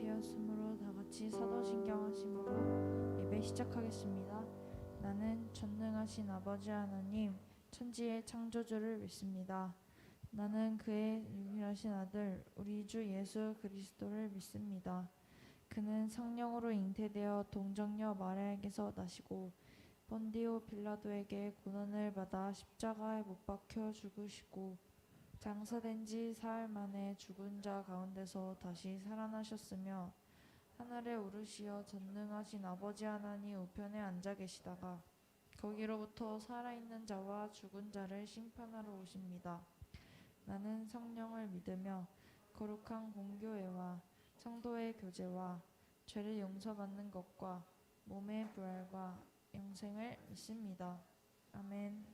되었으므로 다 같이 사도신경 하심으로 예배 시작하겠습니다. 나는 전능하신 아버지 하나님 천지의 창조주를 믿습니다. 나는 그의 유일하신 아들 우리 주 예수 그리스도를 믿습니다. 그는 성령으로 잉태되어 동정녀 마리아에게서 나시고 본디오 빌라도에게 고난을 받아 십자가에 못 박혀 죽으시고 장사된 지 사흘 만에 죽은 자 가운데서 다시 살아나셨으며 하늘에 오르시어 전능하신 아버지 하나님 우편에 앉아 계시다가 거기로부터 살아있는 자와 죽은 자를 심판하러 오십니다. 나는 성령을 믿으며 거룩한 공교회와 성도의 교제와 죄를 용서받는 것과 몸의 부활과 영생을 믿습니다. 아멘.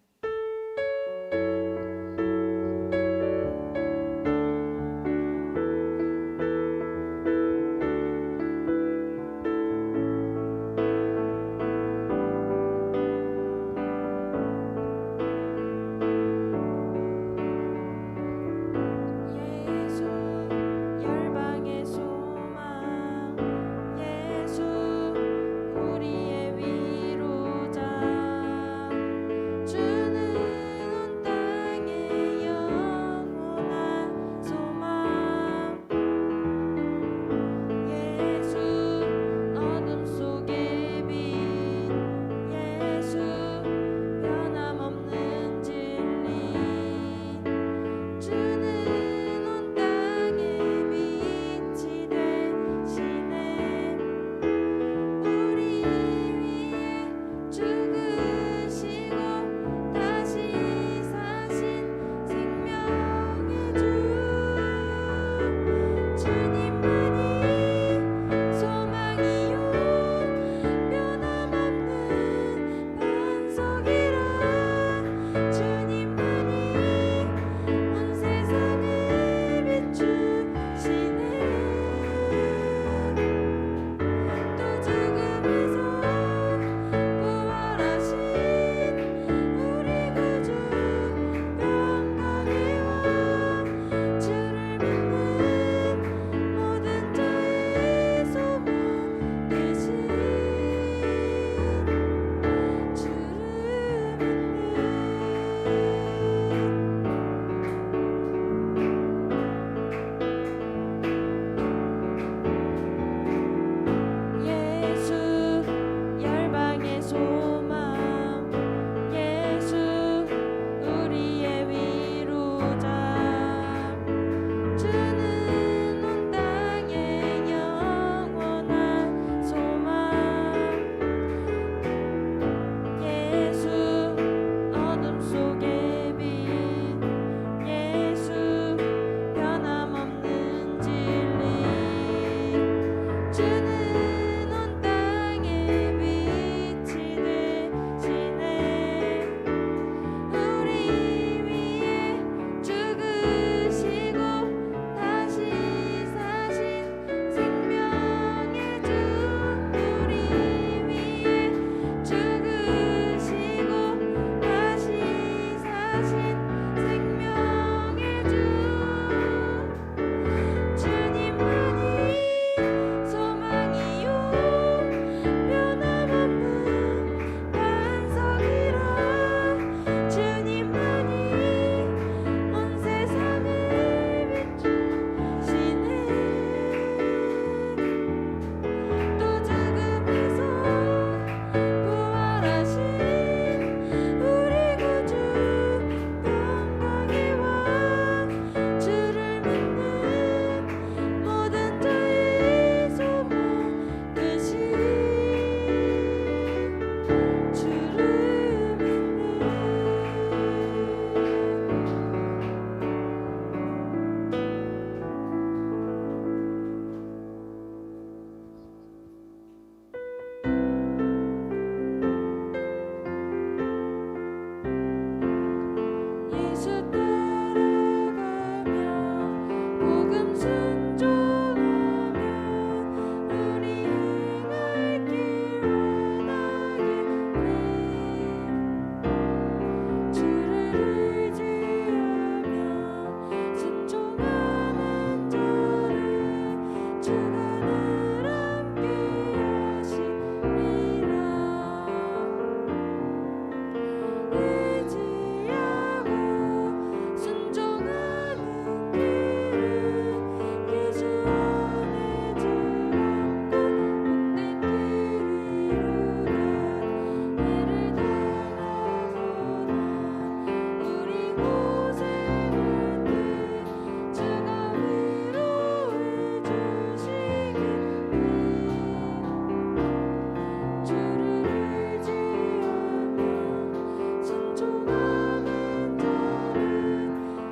우리의 위로자 주는 온 땅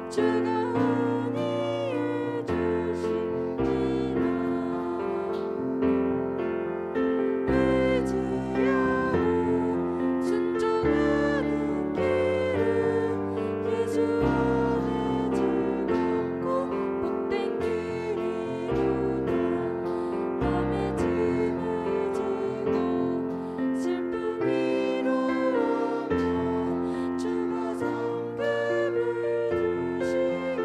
주가 안위해 주시리라. 의지하고 순종하는 길은 예수 안에 즐겁고 복된 길이로다. 남의 짐을 지고 슬픔 위로하며 주가 상급을 주시리라.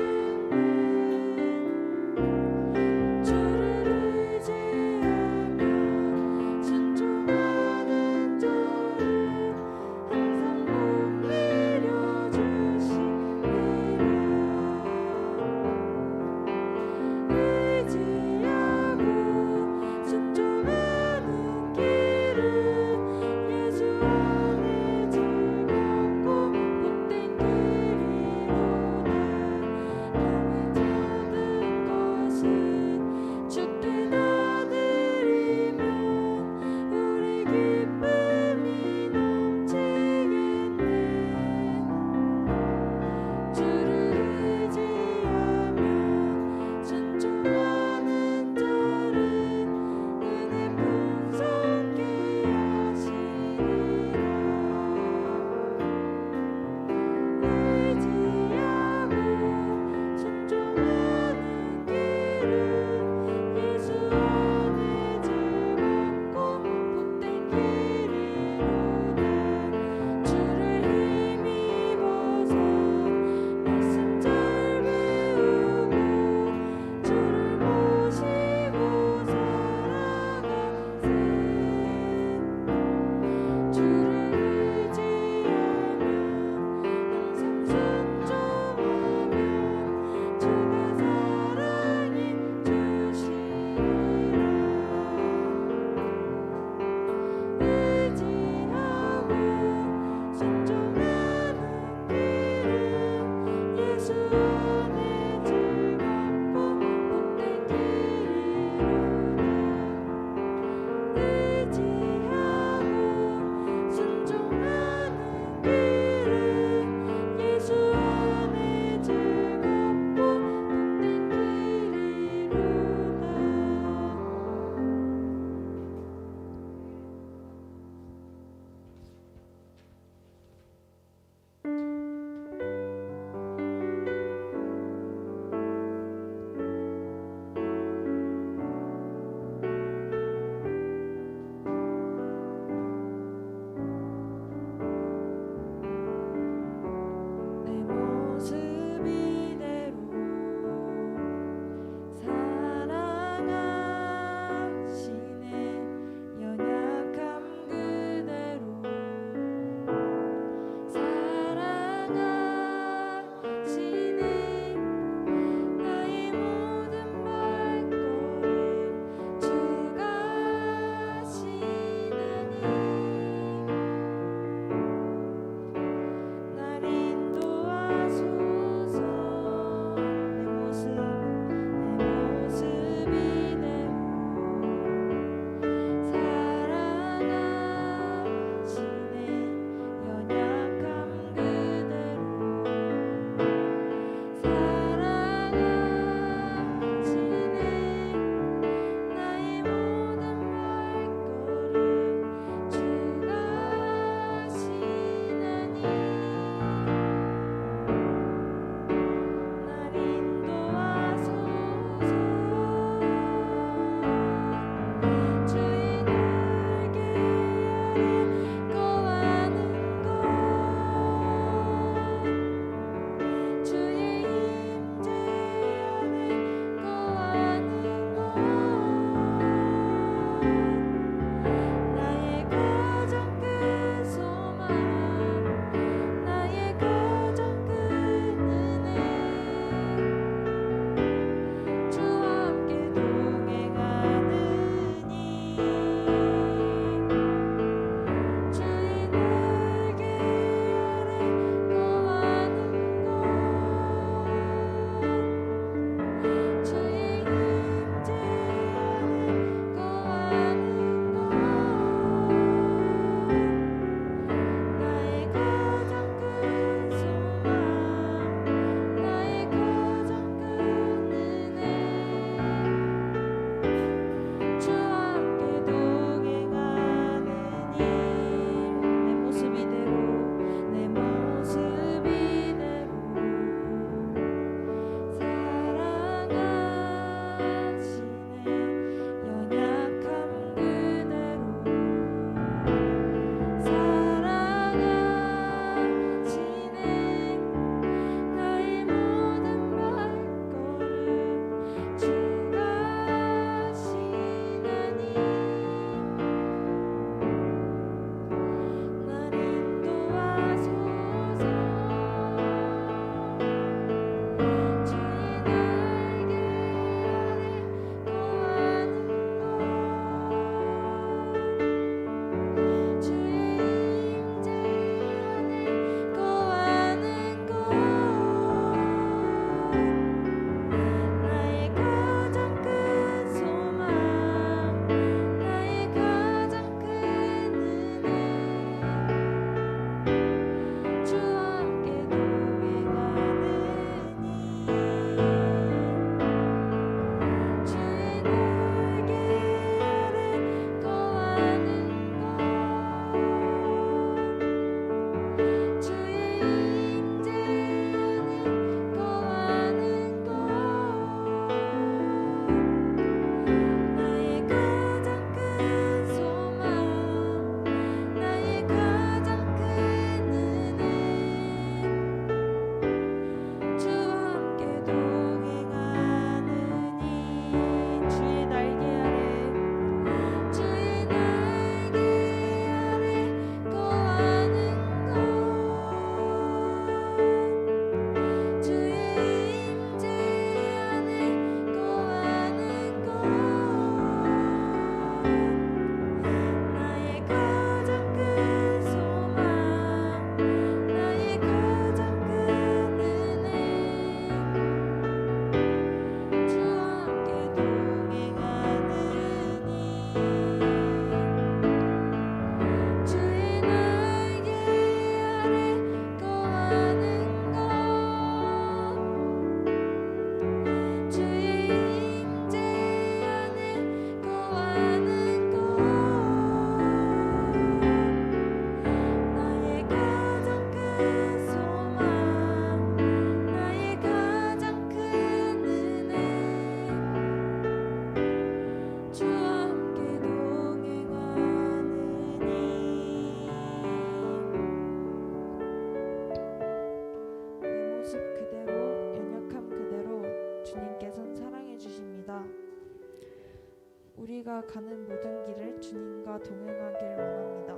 우리가 가는 모든 길을 주님과 동행하길 원합니다.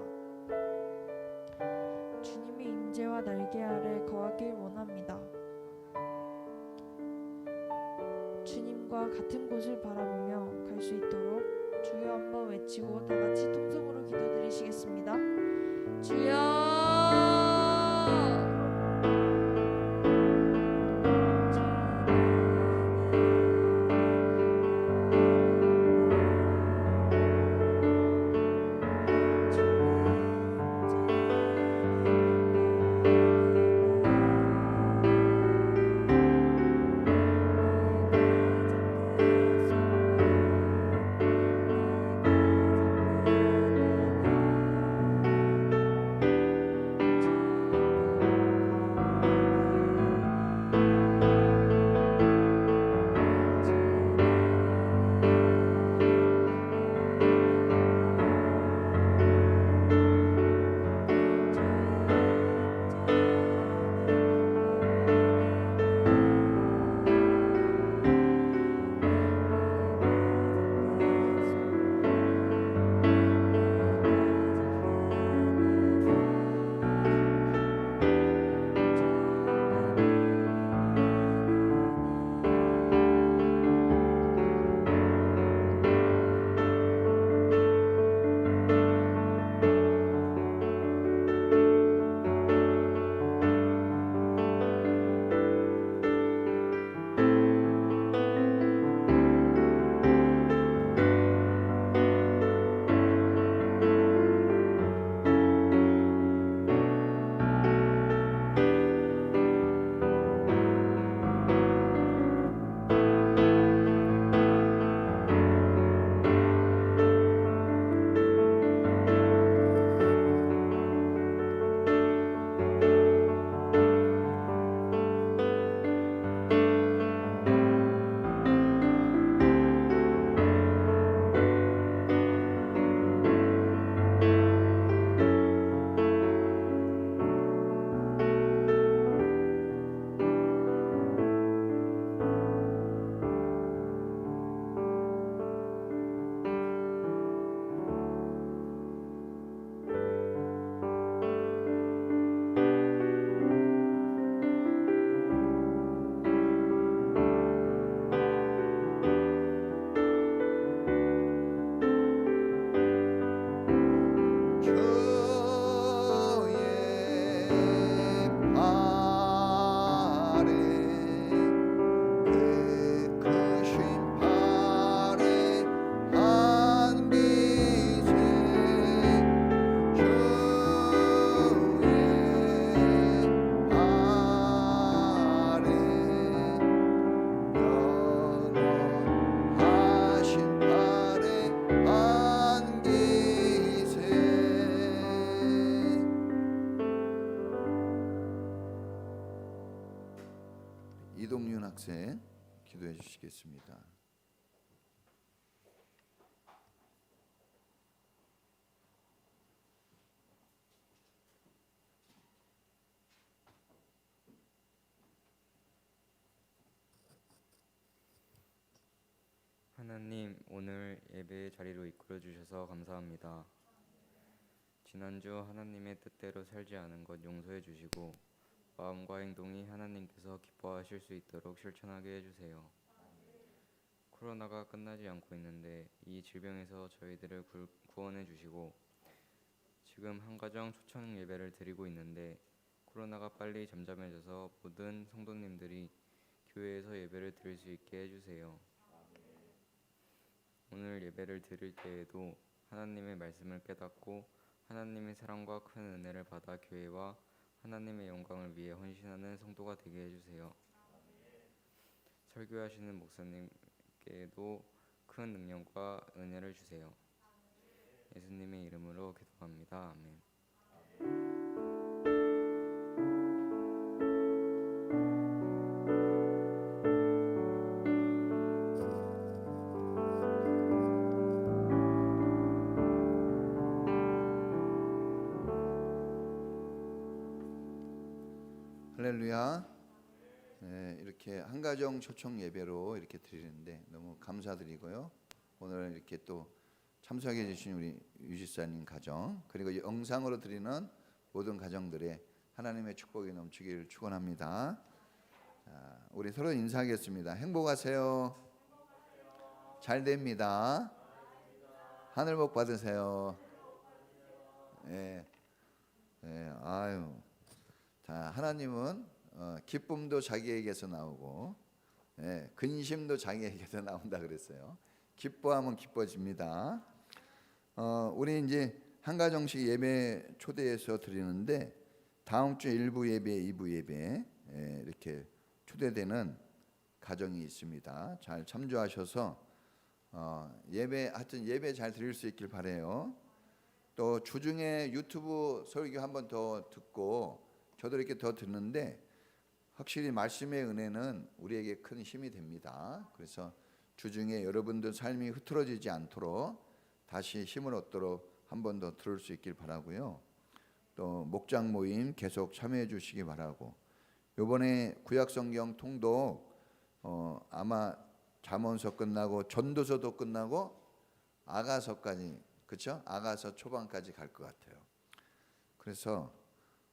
주님의 임재와 날개 아래 거하길 원합니다. 주님과 같은 곳을 바라보며 갈 수 있도록 주여 한번 외치고 다 같이 통성으로 기도드리시겠습니다. 주여 이동윤 학생 기도해 주시겠습니다. 하나님, 오늘 예배의 자리로 이끌어 주셔서 감사합니다. 지난주 하나님의 뜻대로 살지 않은 것 용서해 주시고 마음과 행동이 하나님께서 기뻐하실 수 있도록 실천하게 해주세요. 코로나가 끝나지 않고 있는데 이 질병에서 저희들을 구원해 주시고 지금 한가정 초청 예배를 드리고 있는데 코로나가 빨리 잠잠해져서 모든 성도님들이 교회에서 예배를 드릴 수 있게 해주세요. 오늘 예배를 드릴 때에도 하나님의 말씀을 깨닫고 하나님의 사랑과 큰 은혜를 받아 교회와 하나님의 영광을 위해 헌신하는 성도가 되게 해주세요. 설교하시는 목사님께도 큰 능력과 은혜를 주세요. 예수님의 이름으로 기도합니다. 아멘. 할렐루야. 네, 이렇게 한가정 초청 예배로 이렇게 드리는데 너무 감사드리고요. 오늘 이렇게 또 참석해 주신 우리 유지사님 가정, 그리고 영상으로 드리는 모든 가정들의 하나님의 축복이 넘치기를 축원합니다. 자, 우리 서로 인사하겠습니다. 행복하세요. 잘 됩니다. 하늘 복 받으세요. 예, 예, 아유. 자, 하나님은 기쁨도 자기에게서 나오고, 예, 근심도 자기에게서 나온다 그랬어요. 기뻐하면 기뻐집니다. 우리 이제 한가정식 예배 초대해서 드리는데 다음 주 1부 예배, 2부 예배 이렇게 초대되는 가정이 있습니다. 잘 참조하셔서 예배 하여튼 예배 잘 드릴 수 있길 바래요. 또 주중에 유튜브 설교 한 번 더 듣고 저도 이렇게 더 듣는데 확실히 말씀의 은혜는 우리에게 큰 힘이 됩니다. 그래서 주중에 여러분들 삶이 흐트러지지 않도록 다시 힘을 얻도록 한 번 더 들을 수 있길 바라고요. 또 목장 모임 계속 참여해 주시기 바라고, 이번에 구약성경 통독 아마 잠언서 끝나고 전도서도 끝나고 아가서까지, 그렇죠? 아가서 초반까지 갈 것 같아요. 그래서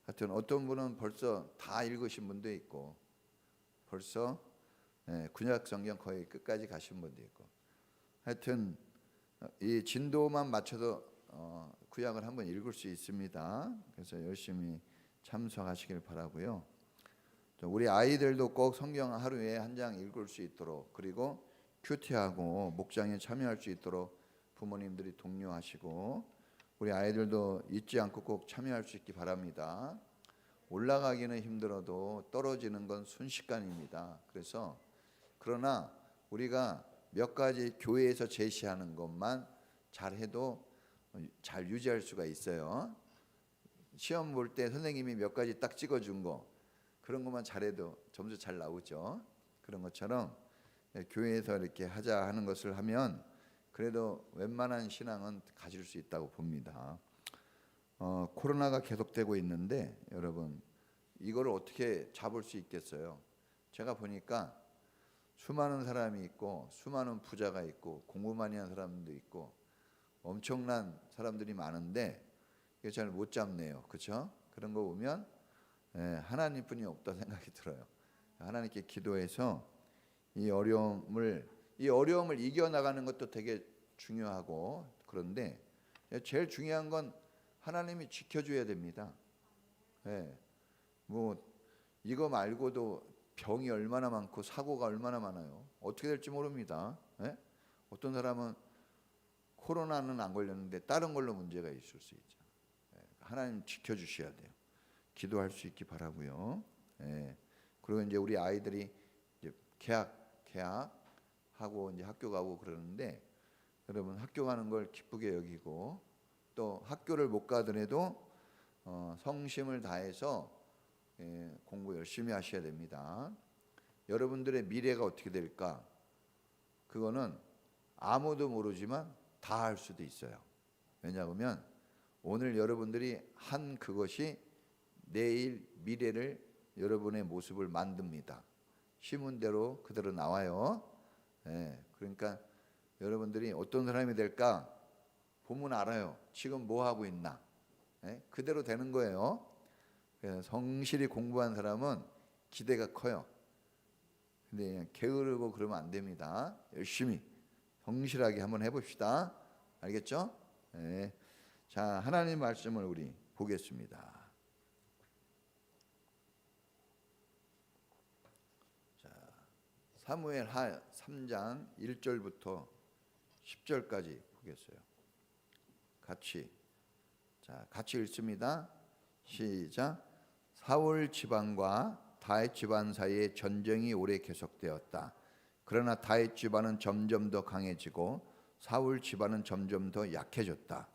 하여튼 어떤 분은 벌써 다 읽으신 분도 있고 벌써 구약성경 거의 끝까지 가신 분도 있고, 하여튼 이 진도만 맞춰도 구약을 한번 읽을 수 있습니다. 그래서 열심히 참석하시길 바라고요. 우리 아이들도 꼭 성경 하루에 한 장 읽을 수 있도록, 그리고 큐티하고 목장에 참여할 수 있도록 부모님들이 독려하시고, 우리 아이들도 잊지 않고 꼭 참여할 수 있기 바랍니다. 올라가기는 힘들어도 떨어지는 건 순식간입니다. 그래서 그러나 우리가 몇 가지 교회에서 제시하는 것만 잘해도 잘 유지할 수가 있어요. 시험 볼 때 선생님이 몇 가지 딱 찍어준 거, 그런 것만 잘해도 점수 잘 나오죠. 그런 것처럼 교회에서 이렇게 하자 하는 것을 하면 그래도 웬만한 신앙은 가질 수 있다고 봅니다. 코로나가 계속되고 있는데 여러분 이걸 어떻게 잡을 수 있겠어요? 제가 보니까 수많은 사람이 있고 수많은 부자가 있고 공부 많이 한 사람도 있고 엄청난 사람들이 많은데 이게 잘 못 잡네요. 그렇죠? 그런 거 보면 하나님뿐이 없다 생각이 들어요. 하나님께 기도해서 이 어려움을 이겨나가는 것도 되게 중요하고, 그런데 제일 중요한 건 하나님이 지켜줘야 됩니다. 뭐 이거 말고도 병이 얼마나 많고 사고가 얼마나 많아요. 어떻게 될지 모릅니다. 어떤 사람은 코로나는 안 걸렸는데 다른 걸로 문제가 있을 수 있죠. 하나님 지켜주셔야 돼요. 기도할 수 있기 바라고요. 그리고 이제 우리 아이들이 이제 개학하고 이제 학교 가고 그러는데, 여러분 학교 가는 걸 기쁘게 여기고 또 학교를 못 가더라도 성심을 다해서 공부 열심히 하셔야 됩니다. 여러분들의 미래가 어떻게 될까? 그거는 아무도 모르지만 다 할 수도 있어요. 왜냐하면 오늘 여러분들이 한 그것이 내일 미래를 여러분의 모습을 만듭니다. 심은 대로 그대로 나와요. 그러니까 여러분들이 어떤 사람이 될까 보면 알아요. 지금 뭐 하고 있나. 그대로 되는 거예요. 그래서 성실히 공부한 사람은 기대가 커요. 근데 그냥 게으르고 그러면 안 됩니다. 열심히 성실하게 한번 해봅시다. 알겠죠? 자, 하나님 말씀을 우리 보겠습니다. 사무엘하 3장 1절부터 10절까지 보겠어요. 같이 읽습니다. 시작. 사울 지방과 다윗 지방 사이에 전쟁이 오래 계속되었다. 그러나 다윗 지방은 점점 더 강해지고 사울 지방은 점점 더 약해졌다.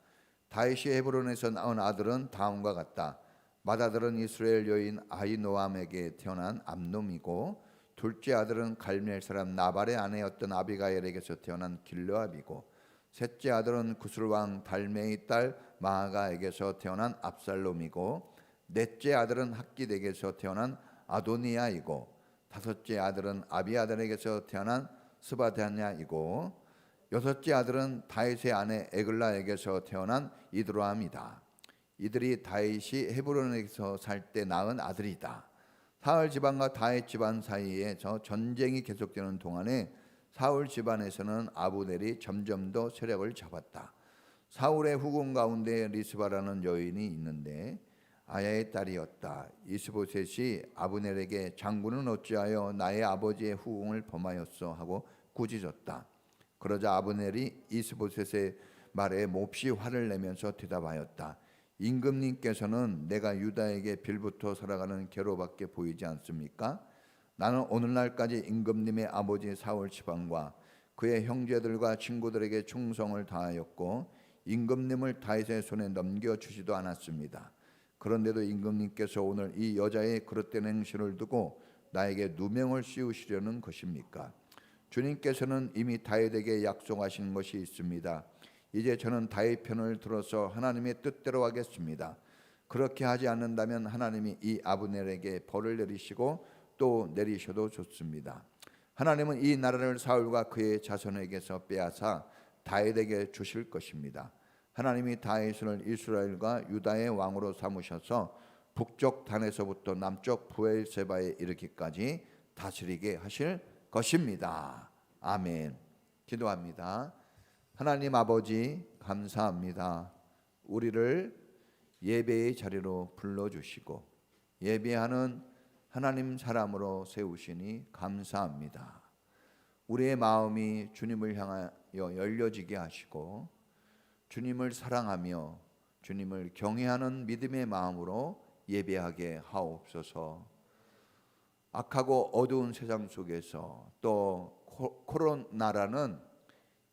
다윗이 헤브론에서 낳은 아들은 다음과 같다. 맏아들은 이스라엘 여인 아히노암에게 태어난 암놈이고, 둘째 아들은 갈멜 사람 나발의 아내였던 아비가일에게서 태어난 길르압이고, 셋째 아들은 구술 왕 달메의 딸 마아가에게서 태어난 압살롬이고, 넷째 아들은 학깃에게서 태어난 아도니아이고, 다섯째 아들은 아비아달에게서 태어난 스바다냐이고, 여섯째 아들은 다윗의 아내 에글라에게서 태어난 이드로암이다. 이들이 다윗이 헤브론에서 살 때 낳은 아들이다. 사울 집안과 다윗 집안 사이에서 전쟁이 계속되는 동안에 사울 집안에서는 아브넬이 점점 더 세력을 잡았다. 사울의 후궁 가운데 리스바라는 여인이 있는데 아야의 딸이었다. 이스보셋이 아브넬에게 장군은 어찌하여 나의 아버지의 후궁을 범하였소 하고 꾸짖었다. 그러자 아브넬이 이스보셋의 말에 몹시 화를 내면서 대답하였다. 임금님께서는 내가 유다에게 빌부터 살아가는 괴로밖에 보이지 않습니까? 나는 오늘날까지 임금님의 아버지 사울 집안과 그의 형제들과 친구들에게 충성을 다하였고 임금님을 다윗의 손에 넘겨주지도 않았습니다. 그런데도 임금님께서 오늘 이 여자의 그릇된 행실을 두고 나에게 누명을 씌우시려는 것입니까? 주님께서는 이미 다윗에게 약속하신 것이 있습니다. 이제 저는 다윗 편을 들어서 하나님의 뜻대로 하겠습니다. 그렇게 하지 않는다면 하나님이 이 아브넬에게 벌을 내리시고 또 내리셔도 좋습니다. 하나님은 이 나라를 사울과 그의 자손에게서 빼앗아 다윗에게 주실 것입니다. 하나님이 다윗을 이스라엘과 유다의 왕으로 삼으셔서 북쪽 단에서부터 남쪽 브엘세바에 이르기까지 다스리게 하실 것입니다. 아멘. 기도합니다. 하나님 아버지 감사합니다. 우리를 예배의 자리로 불러주시고 예배하는 하나님 사람으로 세우시니 감사합니다. 우리의 마음이 주님을 향하여 열려지게 하시고 주님을 사랑하며 주님을 경외하는 믿음의 마음으로 예배하게 하옵소서. 악하고 어두운 세상 속에서 또 코로나라는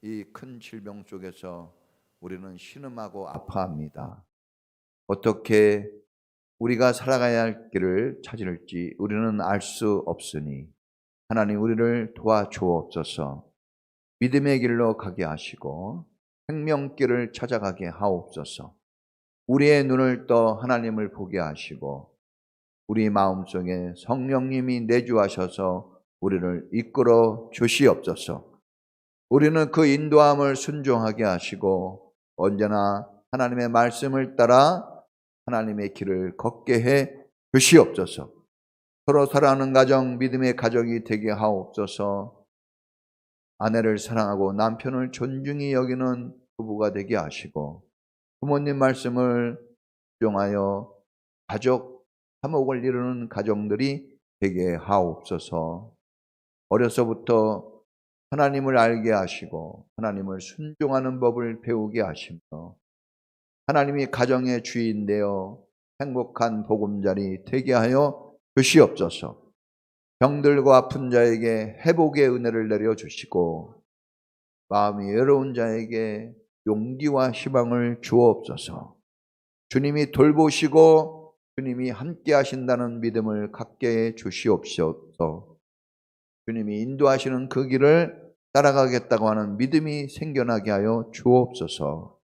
이 큰 질병 속에서 우리는 신음하고 아파합니다. 어떻게 우리가 살아가야 할 길을 찾을지 우리는 알 수 없으니 하나님 우리를 도와주옵소서. 믿음의 길로 가게 하시고 생명길을 찾아가게 하옵소서. 우리의 눈을 떠 하나님을 보게 하시고 우리 마음속에 성령님이 내주하셔서 우리를 이끌어 주시옵소서. 우리는 그 인도함을 순종하게 하시고 언제나 하나님의 말씀을 따라 하나님의 길을 걷게 해 주시옵소서. 서로 사랑하는 가정, 믿음의 가족이 되게 하옵소서. 아내를 사랑하고 남편을 존중히 여기는 부부가 되게 하시고 부모님 말씀을 순종하여 가족 화목을 이루는 가정들이 되게 하옵소서. 어려서부터 하나님을 알게 하시고 하나님을 순종하는 법을 배우게 하시며 하나님이 가정의 주인 되어 행복한 보금자리 되게 하여 주시옵소서. 병들고 아픈 자에게 회복의 은혜를 내려주시고 마음이 외로운 자에게 용기와 희망을 주옵소서. 주님이 돌보시고 주님이 함께 하신다는 믿음을 갖게 해 주시옵소서. 주님이 인도하시는 그 길을 따라가겠다고 하는 믿음이 생겨나게 하여 주옵소서.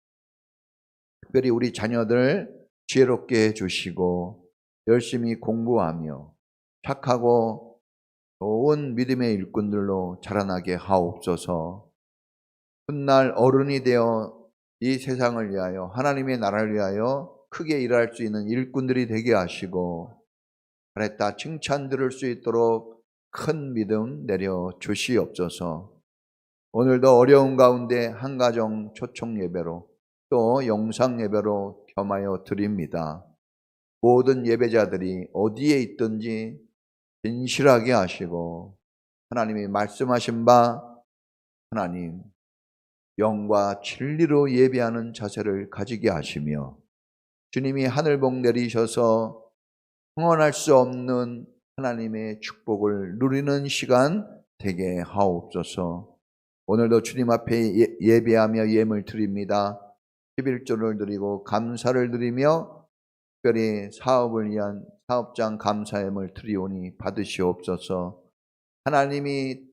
특별히 우리 자녀들 지혜롭게 해주시고 열심히 공부하며 착하고 좋은 믿음의 일꾼들로 자라나게 하옵소서. 훗날 어른이 되어 이 세상을 위하여 하나님의 나라를 위하여 크게 일할 수 있는 일꾼들이 되게 하시고 잘했다 칭찬 들을 수 있도록 큰 믿음 내려 주시옵소서. 오늘도 어려운 가운데 한 가정 초청 예배로 또 영상 예배로 겸하여 드립니다. 모든 예배자들이 어디에 있든지 진실하게 하시고 하나님이 말씀하신 바 하나님 영과 진리로 예배하는 자세를 가지게 하시며 주님이 하늘복 내리셔서 흥언할 수 없는 하나님의 축복을 누리는 시간 되게 하옵소서. 오늘도 주님 앞에 예배하며 예물 드립니다. 11조를 드리고 감사를 드리며 특별히 사업을 위한 사업장 감사예물 드리오니 받으시옵소서. 하나님이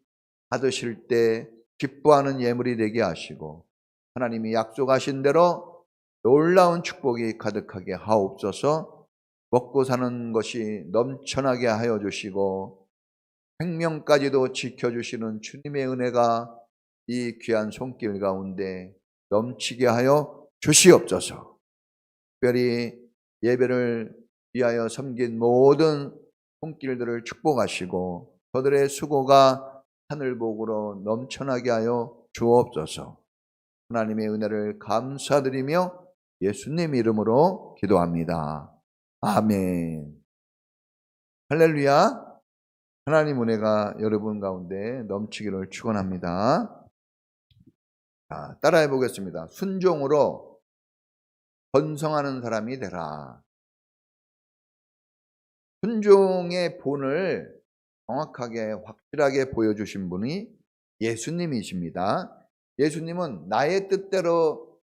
받으실 때 기뻐하는 예물이 되게 하시고 하나님이 약속하신 대로 놀라운 축복이 가득하게 하옵소서. 먹고 사는 것이 넘쳐나게 하여 주시고 생명까지도 지켜주시는 주님의 은혜가 이 귀한 손길 가운데 넘치게 하여 주시옵소서. 특별히 예배를 위하여 섬긴 모든 손길들을 축복하시고 저들의 수고가 하늘복으로 넘쳐나게 하여 주옵소서. 하나님의 은혜를 감사드리며 예수님 이름으로 기도합니다. 아멘. 할렐루야. 하나님 은혜가 여러분 가운데 넘치기를 축원합니다. 따라해 보겠습니다. 순종으로 번성하는 사람이 되라. 순종의 본을 정확하게 확실하게 보여주신 분이 예수님이십니다. 예수님은 나의 뜻대로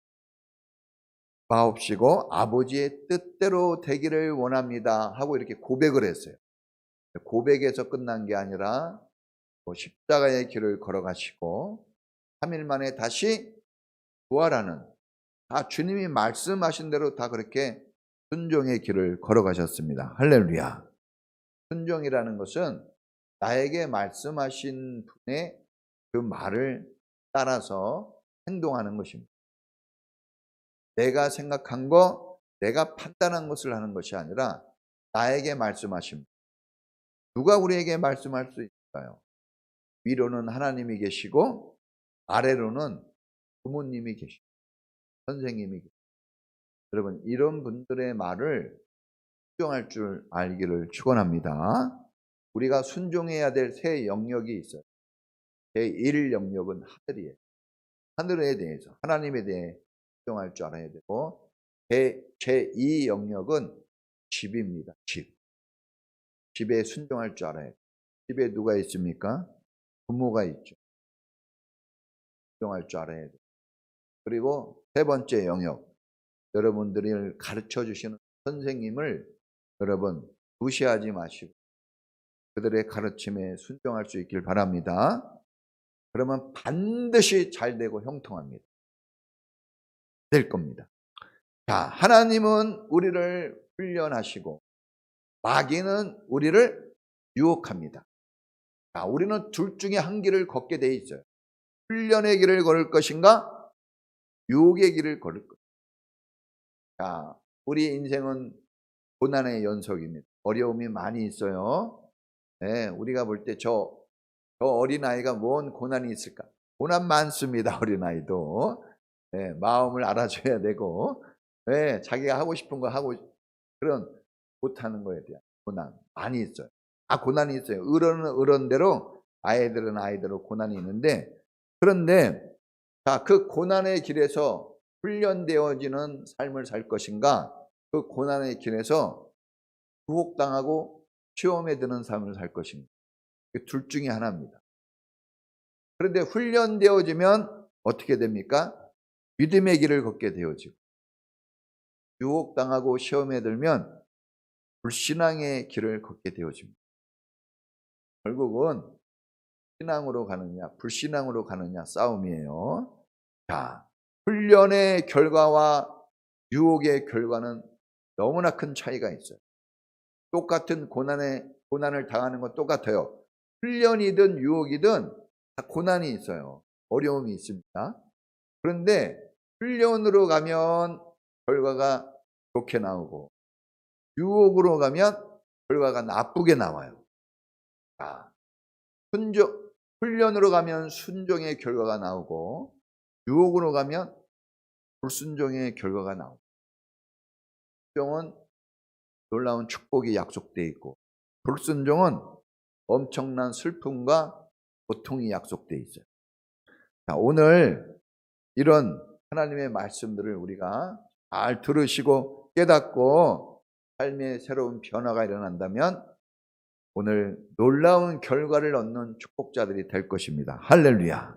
마옵시고 아버지의 뜻대로 되기를 원합니다 하고 이렇게 고백을 했어요. 고백에서 끝난 게 아니라 십자가의 길을 걸어가시고 3일 만에 다시 부활하는, 다 주님이 말씀하신 대로 다 그렇게 순종의 길을 걸어가셨습니다. 할렐루야. 순종이라는 것은 나에게 말씀하신 분의 그 말을 따라서 행동하는 것입니다. 내가 생각한 거, 내가 판단한 것을 하는 것이 아니라 나에게 말씀하신, 누가 우리에게 말씀할 수 있을까요? 위로는 하나님이 계시고 아래로는 부모님이 계시고 선생님이 계시고, 여러분 이런 분들의 말을 순종할 줄 알기를 축원합니다. 우리가 순종해야 될 세 영역이 있어요. 제1 영역은 하늘이에요. 하늘에 대해서, 하나님에 대해 순종할 줄 알아야 되고, 제2 영역은 집입니다. 집에 순종할 줄 알아야 돼요. 집에 누가 있습니까? 부모가 있죠. 순종할 줄 알아야 돼요. 그리고 세 번째 영역, 여러분들을 가르쳐 주시는 선생님을 여러분 무시하지 마시고 그들의 가르침에 순종할 수 있길 바랍니다. 그러면 반드시 잘 되고 형통합니다. 될 겁니다. 자, 하나님은 우리를 훈련하시고 마귀는 우리를 유혹합니다. 자, 우리는 둘 중에 한 길을 걷게 돼 있어요. 훈련의 길을 걸을 것인가? 유혹의 길을 걸을 것인가? 자, 우리 인생은 고난의 연속입니다. 어려움이 많이 있어요. 네, 우리가 볼 때 저 어린아이가 뭔 고난이 있을까? 고난 많습니다. 어린아이도. 네, 마음을 알아줘야 되고, 네, 자기가 하고 싶은 거 하고, 그런 못하는 거에 대한 고난 많이 있어요. 고난이 있어요. 어른은 대로, 아이들은 아이대로 고난이 있는데, 그런데 자, 그 고난의 길에서 훈련되어지는 삶을 살 것인가, 그 고난의 길에서 유혹당하고 시험에 드는 삶을 살 것인가, 둘 중에 하나입니다. 그런데 훈련되어지면 어떻게 됩니까? 믿음의 길을 걷게 되어지고, 유혹당하고 시험에 들면 불신앙의 길을 걷게 되어집니다. 결국은 신앙으로 가느냐 불신앙으로 가느냐 싸움이에요. 자, 훈련의 결과와 유혹의 결과는 너무나 큰 차이가 있어요. 똑같은 고난을 당하는 건 똑같아요. 훈련이든 유혹이든 다 고난이 있어요. 어려움이 있습니다. 그런데 훈련으로 가면 결과가 좋게 나오고 유혹으로 가면 결과가 나쁘게 나와요. 자, 훈련으로 가면 순종의 결과가 나오고 유혹으로 가면 불순종의 결과가 나오고, 순종은 놀라운 축복이 약속되어 있고 불순종은 엄청난 슬픔과 고통이 약속되어 있어요. 자, 오늘 이런 하나님의 말씀들을 우리가 잘 들으시고 깨닫고 삶의 새로운 변화가 일어난다면 오늘 놀라운 결과를 얻는 축복자들이 될 것입니다. 할렐루야.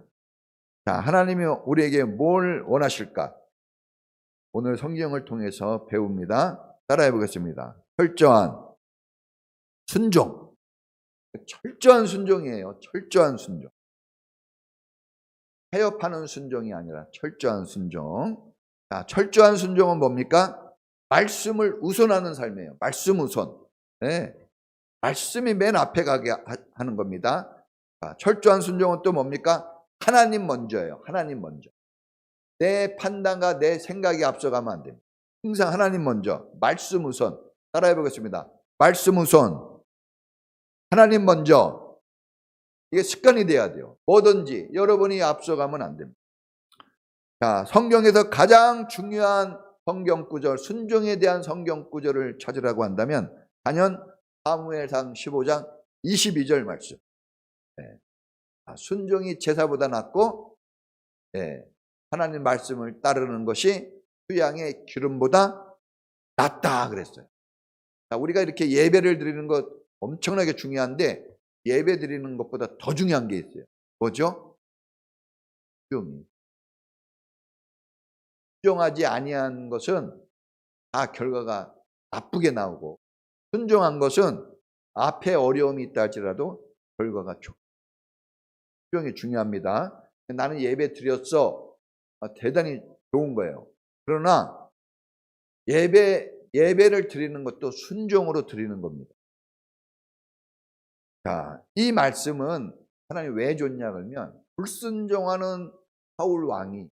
자, 하나님이 우리에게 뭘 원하실까? 오늘 성경을 통해서 배웁니다. 따라해 보겠습니다. 철저한 순종. 철저한 순종이에요. 철저한 순종. 타협하는 순종이 아니라 철저한 순종. 자, 철저한 순종은 뭡니까? 말씀을 우선하는 삶이에요. 말씀 우선. 네. 말씀이 맨 앞에 가게 하는 겁니다. 자, 철저한 순종은 또 뭡니까? 하나님 먼저예요. 하나님 먼저. 내 판단과 내 생각이 앞서가면 안 됩니다. 항상 하나님 먼저, 말씀 우선. 따라해 보겠습니다. 말씀 우선, 하나님 먼저. 이게 습관이 돼야 돼요. 뭐든지 여러분이 앞서가면 안 됩니다. 자, 성경에서 가장 중요한 성경 구절, 순종에 대한 성경 구절을 찾으라고 한다면 단연 사무엘상 15장 22절 말씀. 네. 순종이 제사보다 낫고, 네. 하나님 말씀을 따르는 것이 수양의 기름보다 낫다 그랬어요. 자, 우리가 이렇게 예배를 드리는 것 엄청나게 중요한데 예배 드리는 것보다 더 중요한 게 있어요. 뭐죠? 순종이. 순종하지 아니한 것은 다 결과가 나쁘게 나오고, 순종한 것은 앞에 어려움이 있다 할지라도 결과가 좋고. 순종이 중요합니다. 나는 예배 드렸어. 대단히 좋은 거예요. 그러나 예배를 드리는 것도 순종으로 드리는 겁니다. 자, 이 말씀은 하나님 왜 줬냐 그러면 불순종하는 사울 왕이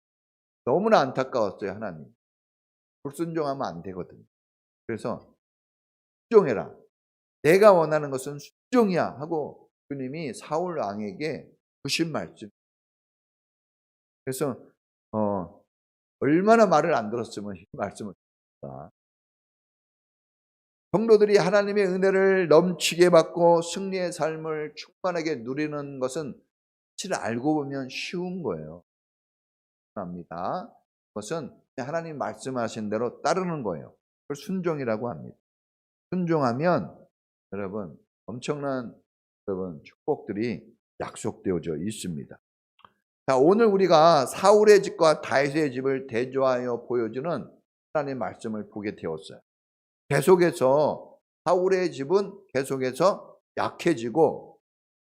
너무나 안타까웠어요. 하나님 불순종하면 안 되거든요. 그래서 순종해라. 내가 원하는 것은 순종이야 하고 주님이 사울 왕에게 주신 말씀. 그래서 얼마나 말을 안 들었으면 이 말씀을 듣다. 성도들이 하나님의 은혜를 넘치게 받고 승리의 삶을 충만하게 누리는 것은 사실 알고 보면 쉬운 거예요. 합니다. 그것은 하나님 말씀하신 대로 따르는 거예요. 그걸 순종이라고 합니다. 순종하면 여러분 엄청난 축복들이 약속되어져 있습니다. 자, 오늘 우리가 사울의 집과 다윗의 집을 대조하여 보여주는 하나님의 말씀을 보게 되었어요. 계속해서 사울의 집은 계속해서 약해지고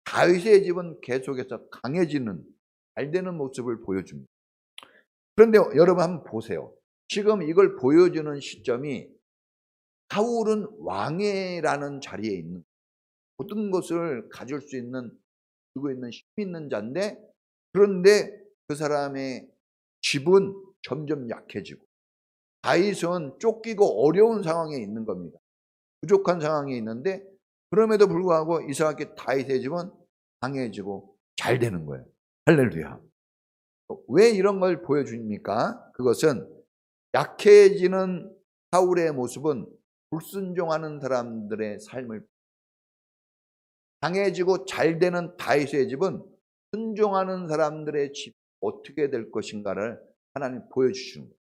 다윗의 집은 계속해서 강해지는 잘되는 모습을 보여줍니다. 그런데 여러분 한번 보세요. 지금 이걸 보여주는 시점이 사울은 왕이라는 자리에 있는, 모든 것을 가질 수 있는, 들고 있는 힘 있는 자인데, 그런데 그 사람의 집은 점점 약해지고 다윗은 쫓기고 어려운 상황에 있는 겁니다. 부족한 상황에 있는데 그럼에도 불구하고 이상하게 다윗의 집은 강해지고 잘 되는 거예요. 할렐루야. 왜 이런 걸 보여줍니까? 그것은 약해지는 사울의 모습은 불순종하는 사람들의 삶을, 강해지고 잘 되는 다윗의 집은 순종하는 사람들의 집 어떻게 될 것인가를 하나님 보여주시는 거예요.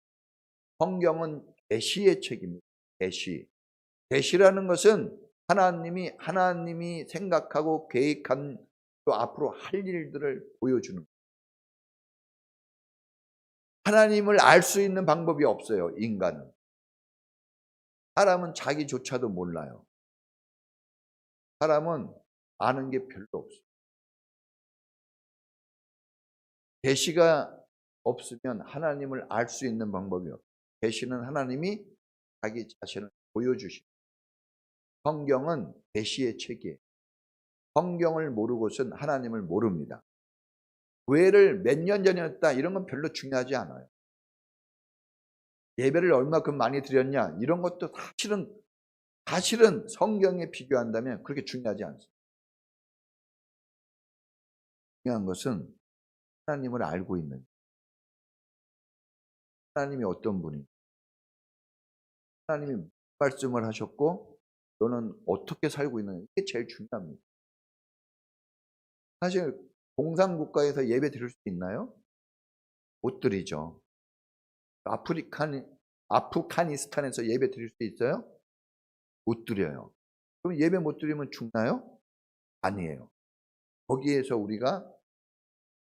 성경은 계시의 책입니다. 계시라는 것은 하나님이 생각하고 계획한 또 앞으로 할 일들을 보여주는 거예요. 하나님을 알 수 있는 방법이 없어요. 인간은. 사람은 자기조차도 몰라요. 사람은 아는 게 별로 없어요. 계시가 없으면 하나님을 알 수 있는 방법이 없어요. 계시는 하나님이 자기 자신을 보여주십니다. 성경은 계시의 책이에요. 성경을 모르고선 하나님을 모릅니다. 교회를 몇 년 전에 했다 이런 건 별로 중요하지 않아요. 예배를 얼마큼 많이 드렸냐 이런 것도 사실은 성경에 비교한다면 그렇게 중요하지 않습니다. 중요한 것은 하나님을 알고 있는, 하나님이 어떤 분인지, 하나님이 무슨 말씀을 하셨고 너는 어떻게 살고 있느냐, 이게 제일 중요합니다. 사실 공산국가에서 예배 드릴 수 있나요? 못 드리죠. 아프가니스탄에서 예배 드릴 수 있어요? 못 드려요. 그럼 예배 못 드리면 죽나요? 아니에요. 거기에서 우리가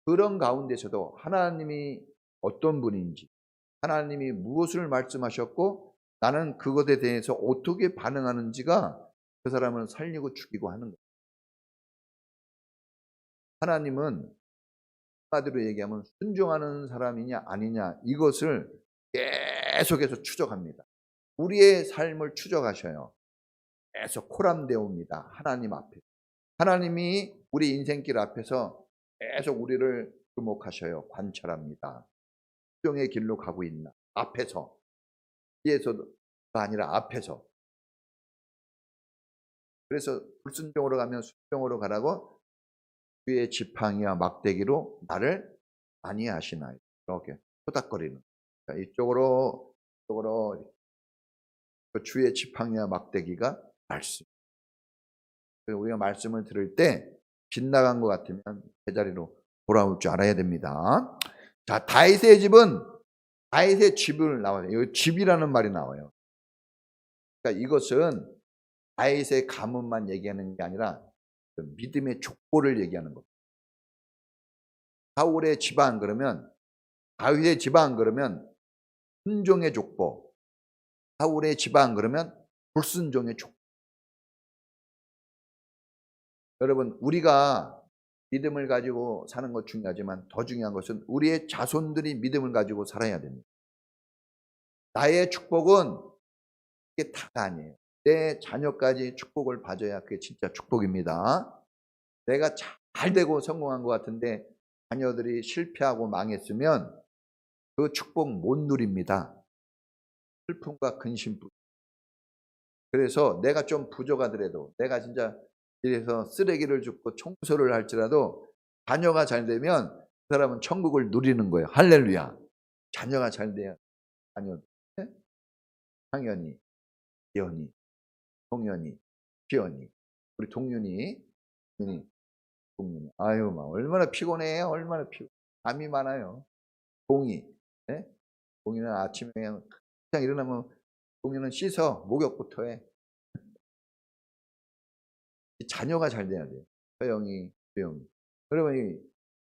그런 가운데서도 하나님이 어떤 분인지, 하나님이 무엇을 말씀하셨고 나는 그것에 대해서 어떻게 반응하는지가 그 사람을 살리고 죽이고 하는 거예요. 하나님은 한마디로 얘기하면 순종하는 사람이냐 아니냐 이것을 계속해서 추적합니다. 우리의 삶을 추적하셔요. 계속 코람되어 옵니다. 하나님 앞에. 하나님이 우리 인생길 앞에서 계속 우리를 주목하셔요. 관찰합니다. 순종의 길로 가고 있나? 앞에서, 뒤에서가 아니라 앞에서. 그래서 불순종으로 가면 순종으로 가라고 주의 지팡이와 막대기로 나를 안위하시나요? 이렇게 토닥거리는. 이쪽으로 그 주의 지팡이와 막대기가 말씀. 그래서 우리가 말씀을 들을 때 빗나간 것 같으면 제자리로 돌아올 줄 알아야 됩니다. 자, 다윗의 집을 나와요. 여기 집이라는 말이 나와요. 그러니까 이것은 다윗의 가문만 얘기하는 게 아니라 믿음의 족보를 얘기하는 겁니다. 사울의 집안 그러면, 다윗의 집안 그러면 순종의 족보, 사울의 집안 그러면 불순종의 족보. 여러분, 우리가 믿음을 가지고 사는 것 중요하지만 더 중요한 것은 우리의 자손들이 믿음을 가지고 살아야 됩니다. 나의 축복은 이게 다가 아니에요. 내 자녀까지 축복을 받아야 그게 진짜 축복입니다. 내가 잘 되고 성공한 것 같은데 자녀들이 실패하고 망했으면 그 축복 못 누립니다. 슬픔과 근심뿐. 그래서 내가 좀 부족하더라도, 내가 진짜 길에서 쓰레기를 줍고 청소를 할지라도 자녀가 잘 되면 그 사람은 천국을 누리는 거예요. 할렐루야. 자녀가 잘 돼야 자녀, 상현이, 기현이, 동현이, 기현이, 우리 동윤이, 아유, 막 얼마나 피곤해. 얼마나 피곤해. 잠이 많아요. 동이, 동이는 아침에 그냥 일어나면 동이는 씻어. 목욕부터 해. 자녀가 잘 돼야 돼요. 서영이, 조영이. 여러분, 이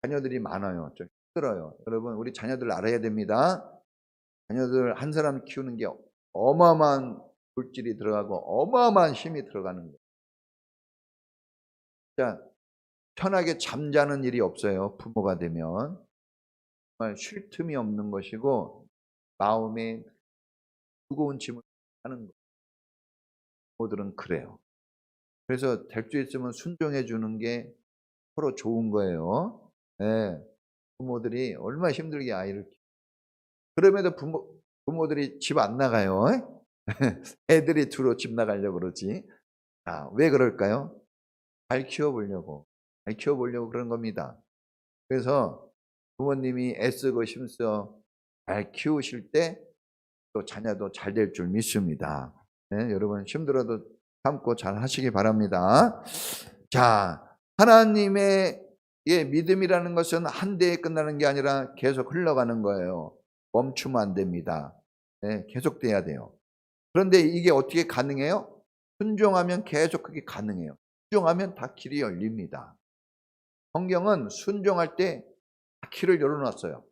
자녀들이 많아요. 좀 힘들어요. 여러분, 우리 자녀들 알아야 됩니다. 자녀들 한 사람 키우는 게 어마어마한 물질이 들어가고 어마어마한 힘이 들어가는 거예요. 진짜 편하게 잠자는 일이 없어요. 부모가 되면. 정말 쉴 틈이 없는 것이고 마음에 무거운 짐을 하는 거예요. 부모들은 그래요. 그래서 될 수 있으면 순종해 주는 게 서로 좋은 거예요. 네. 부모들이 얼마나 힘들게 아이를 키워. 그럼에도 부모들이 집 안 나가요. 애들이 주로 집 나가려고 그러지. 아, 왜 그럴까요? 잘 키워보려고. 잘 키워보려고 그런 겁니다. 그래서 부모님이 애쓰고 힘써 잘 키우실 때 또 자녀도 잘 될 줄 믿습니다. 네, 여러분 힘들어도 참고 잘 하시기 바랍니다. 자, 하나님의 믿음이라는 것은 한 대에 끝나는 게 아니라 계속 흘러가는 거예요. 멈추면 안 됩니다. 네, 계속돼야 돼요. 그런데 이게 어떻게 가능해요? 순종하면 계속 그게 가능해요. 순종하면 다 길이 열립니다. 성경은 순종할 때 다 길을 열어놨어요.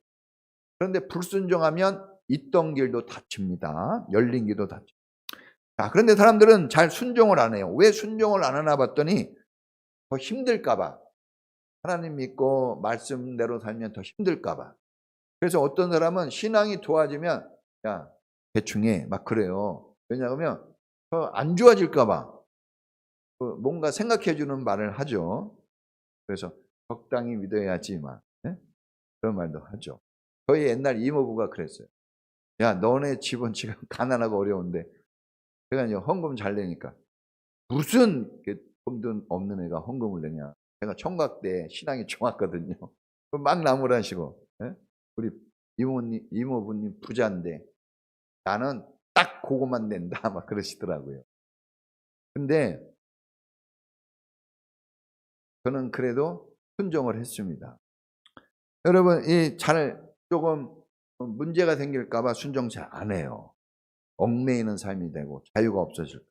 그런데 불순종하면 있던 길도 닫힙니다. 열린 길도 닫힙니다. 자, 그런데 사람들은 잘 순종을 안 해요. 왜 순종을 안 하나 봤더니 더 힘들까 봐. 하나님 믿고 말씀대로 살면 더 뭔가 봐. 그래서 어떤 사람은 신앙이 좋아지면 야 대충 해 막 그래요. 왜냐하면 안 좋아질까 봐 뭔가 생각해 주는 말을 하죠. 그래서 적당히 믿어야지만 그런 말도 하죠. 저희 옛날 이모부가 그랬어요. 야 너네 집은 지금 가난하고 어려운데 제가 이제 헌금 잘 내니까 무슨 돈도 없는 애가 헌금을 내냐. 제가 총각 때 신앙이 좋았거든요. 막 나무라시고 우리 이모부님 부자인데 나는 딱 그것만 낸다 막 그러시더라고요. 근데 저는 그래도 순종을 했습니다. 여러분 조금 문제가 생길까 봐 순종 잘 안 해요. 얽매이는 삶이 되고 자유가 없어질 거예요.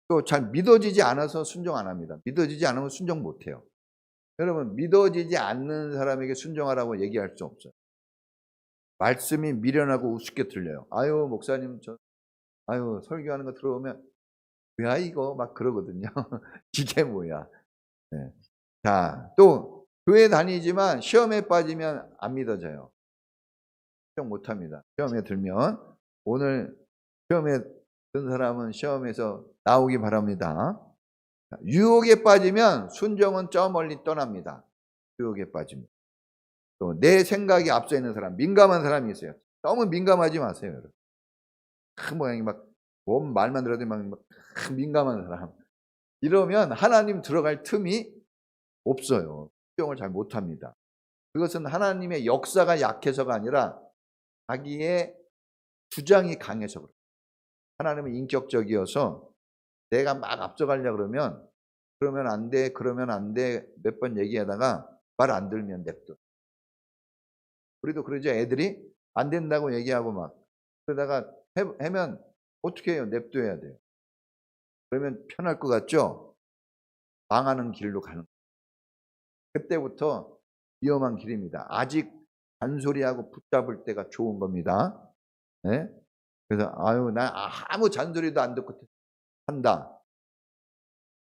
또 잘 믿어지지 않아서 순종 안 합니다. 믿어지지 않으면 순종 못 해요. 여러분 믿어지지 않는 사람에게 순종하라고 얘기할 수 없어요. 말씀이 미련하고 우습게 들려요. 아유 목사님 아유 설교하는 거 들어오면 뭐야 이거 막 그러거든요. 이게 뭐야. 네. 자, 또 교회 다니지만 시험에 빠지면 안 믿어져요. 순종 못 합니다. 시험에 들면 오늘 시험에 든 사람은 시험에서 나오기 바랍니다. 유혹에 빠지면 순종은 저 멀리 떠납니다. 유혹에 빠지면. 또 내 생각이 앞서 있는 사람, 민감한 사람이 있어요. 너무 민감하지 마세요, 여러분. 큰 모양이 막 뭔 말만 들어도 막 민감한 사람. 이러면 하나님 들어갈 틈이 없어요. 수용을 잘 못합니다. 그것은 하나님의 역사가 약해서가 아니라 자기의 주장이 강해서 그래요. 하나님은 인격적이어서 내가 막 앞서가려고 그러면 안 돼, 그러면 안 돼 몇 번 얘기하다가 말 안 들면 냅둬. 우리도 그러죠. 애들이 안 된다고 얘기하고 막 그러다가 하면 어떻게 해요? 냅둬야 돼요. 그러면 편할 것 같죠? 망하는 길로 가는 거예요. 그때부터 위험한 길입니다. 아직 잔소리하고 붙잡을 때가 좋은 겁니다. 네? 그래서 아유 나 아무 잔소리도 안 듣고 한다.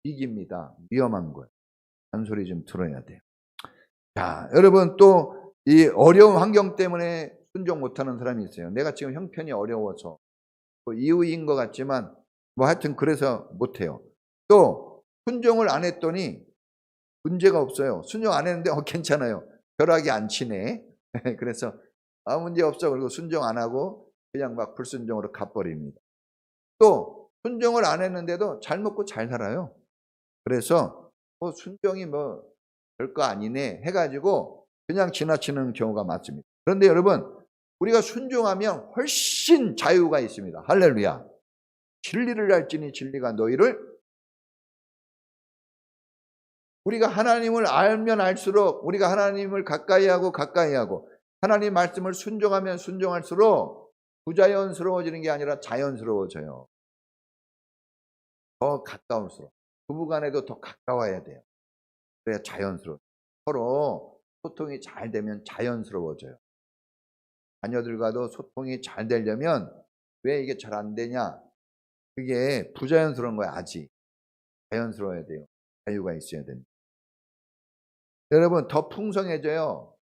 이깁니다. 위험한 거예요. 잔소리 좀 들어야 돼요. 자, 여러분 또 이 어려운 환경 때문에 순종 못하는 사람이 있어요. 내가 지금 형편이 어려워서 뭐 이유인 것 같지만 뭐 하여튼 그래서 못해요. 또 순종을 안 했더니 문제가 없어요. 순종 안 했는데 괜찮아요. 벼락이 안 치네. 그래서 문제 없어. 그리고 순종 안 하고 그냥 막 불순종으로 가버립니다. 또 순종을 안 했는데도 잘 먹고 잘 살아요. 그래서 순종이 뭐 별거 아니네 해가지고 그냥 지나치는 경우가 많습니다. 그런데 여러분 우리가 순종하면 훨씬 자유가 있습니다. 할렐루야. 진리를 알지니 진리가 너희를 우리가 하나님을 알면 알수록 우리가 하나님을 가까이 하고 하나님 말씀을 순종하면 순종할수록 부자연스러워지는 게 아니라 자연스러워져요. 더 가까울수록 부부간에도 더 가까워야 돼요. 그래야 자연스러워요. 서로 소통이 잘 되면 자연스러워져요. 자녀들과도 소통이 잘 되려면 왜 이게 잘 안 되냐? 그게 부자연스러운 거예요. 아직 자연스러워야 돼요. 자유가 있어야 됩니다. 여러분 더 풍성해져요.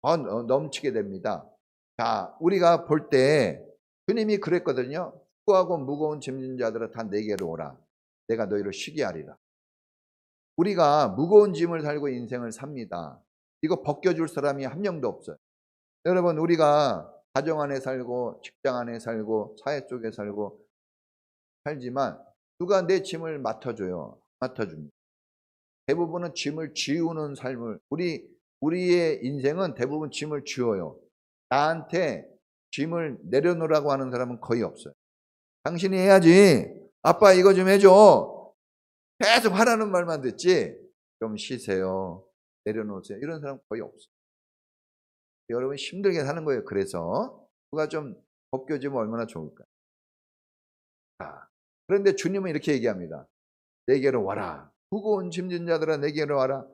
더 넘치게 됩니다. 자, 우리가 볼 때 주님이 그랬거든요. 수고하고 무거운 짐진 자들아 다 내게로 오라. 내가 너희를 쉬게 하리라. 우리가 무거운 짐을 달고 인생을 삽니다. 이거 벗겨줄 사람이 한 명도 없어요. 여러분 우리가 가정 안에 살고 직장 안에 살고 사회 속에 살지만 누가 내 짐을 맡아줘요? 맡아줍니다. 대부분은 짐을 지우는 삶을 우리의 인생은 대부분 짐을 지워요. 나한테 짐을 내려놓으라고 하는 사람은 거의 없어요. 당신이 해야지. 아빠 이거 좀 해줘. 계속 하라는 말만 듣지. 좀 쉬세요. 내려놓으세요. 이런 사람 거의 없어요. 여러분 힘들게 사는 거예요. 그래서 누가 좀 벗겨지면 얼마나 좋을까요? 그런데 주님은 이렇게 얘기합니다. 내게로 와라. 무거운 짐진 자들아 내게로 와라.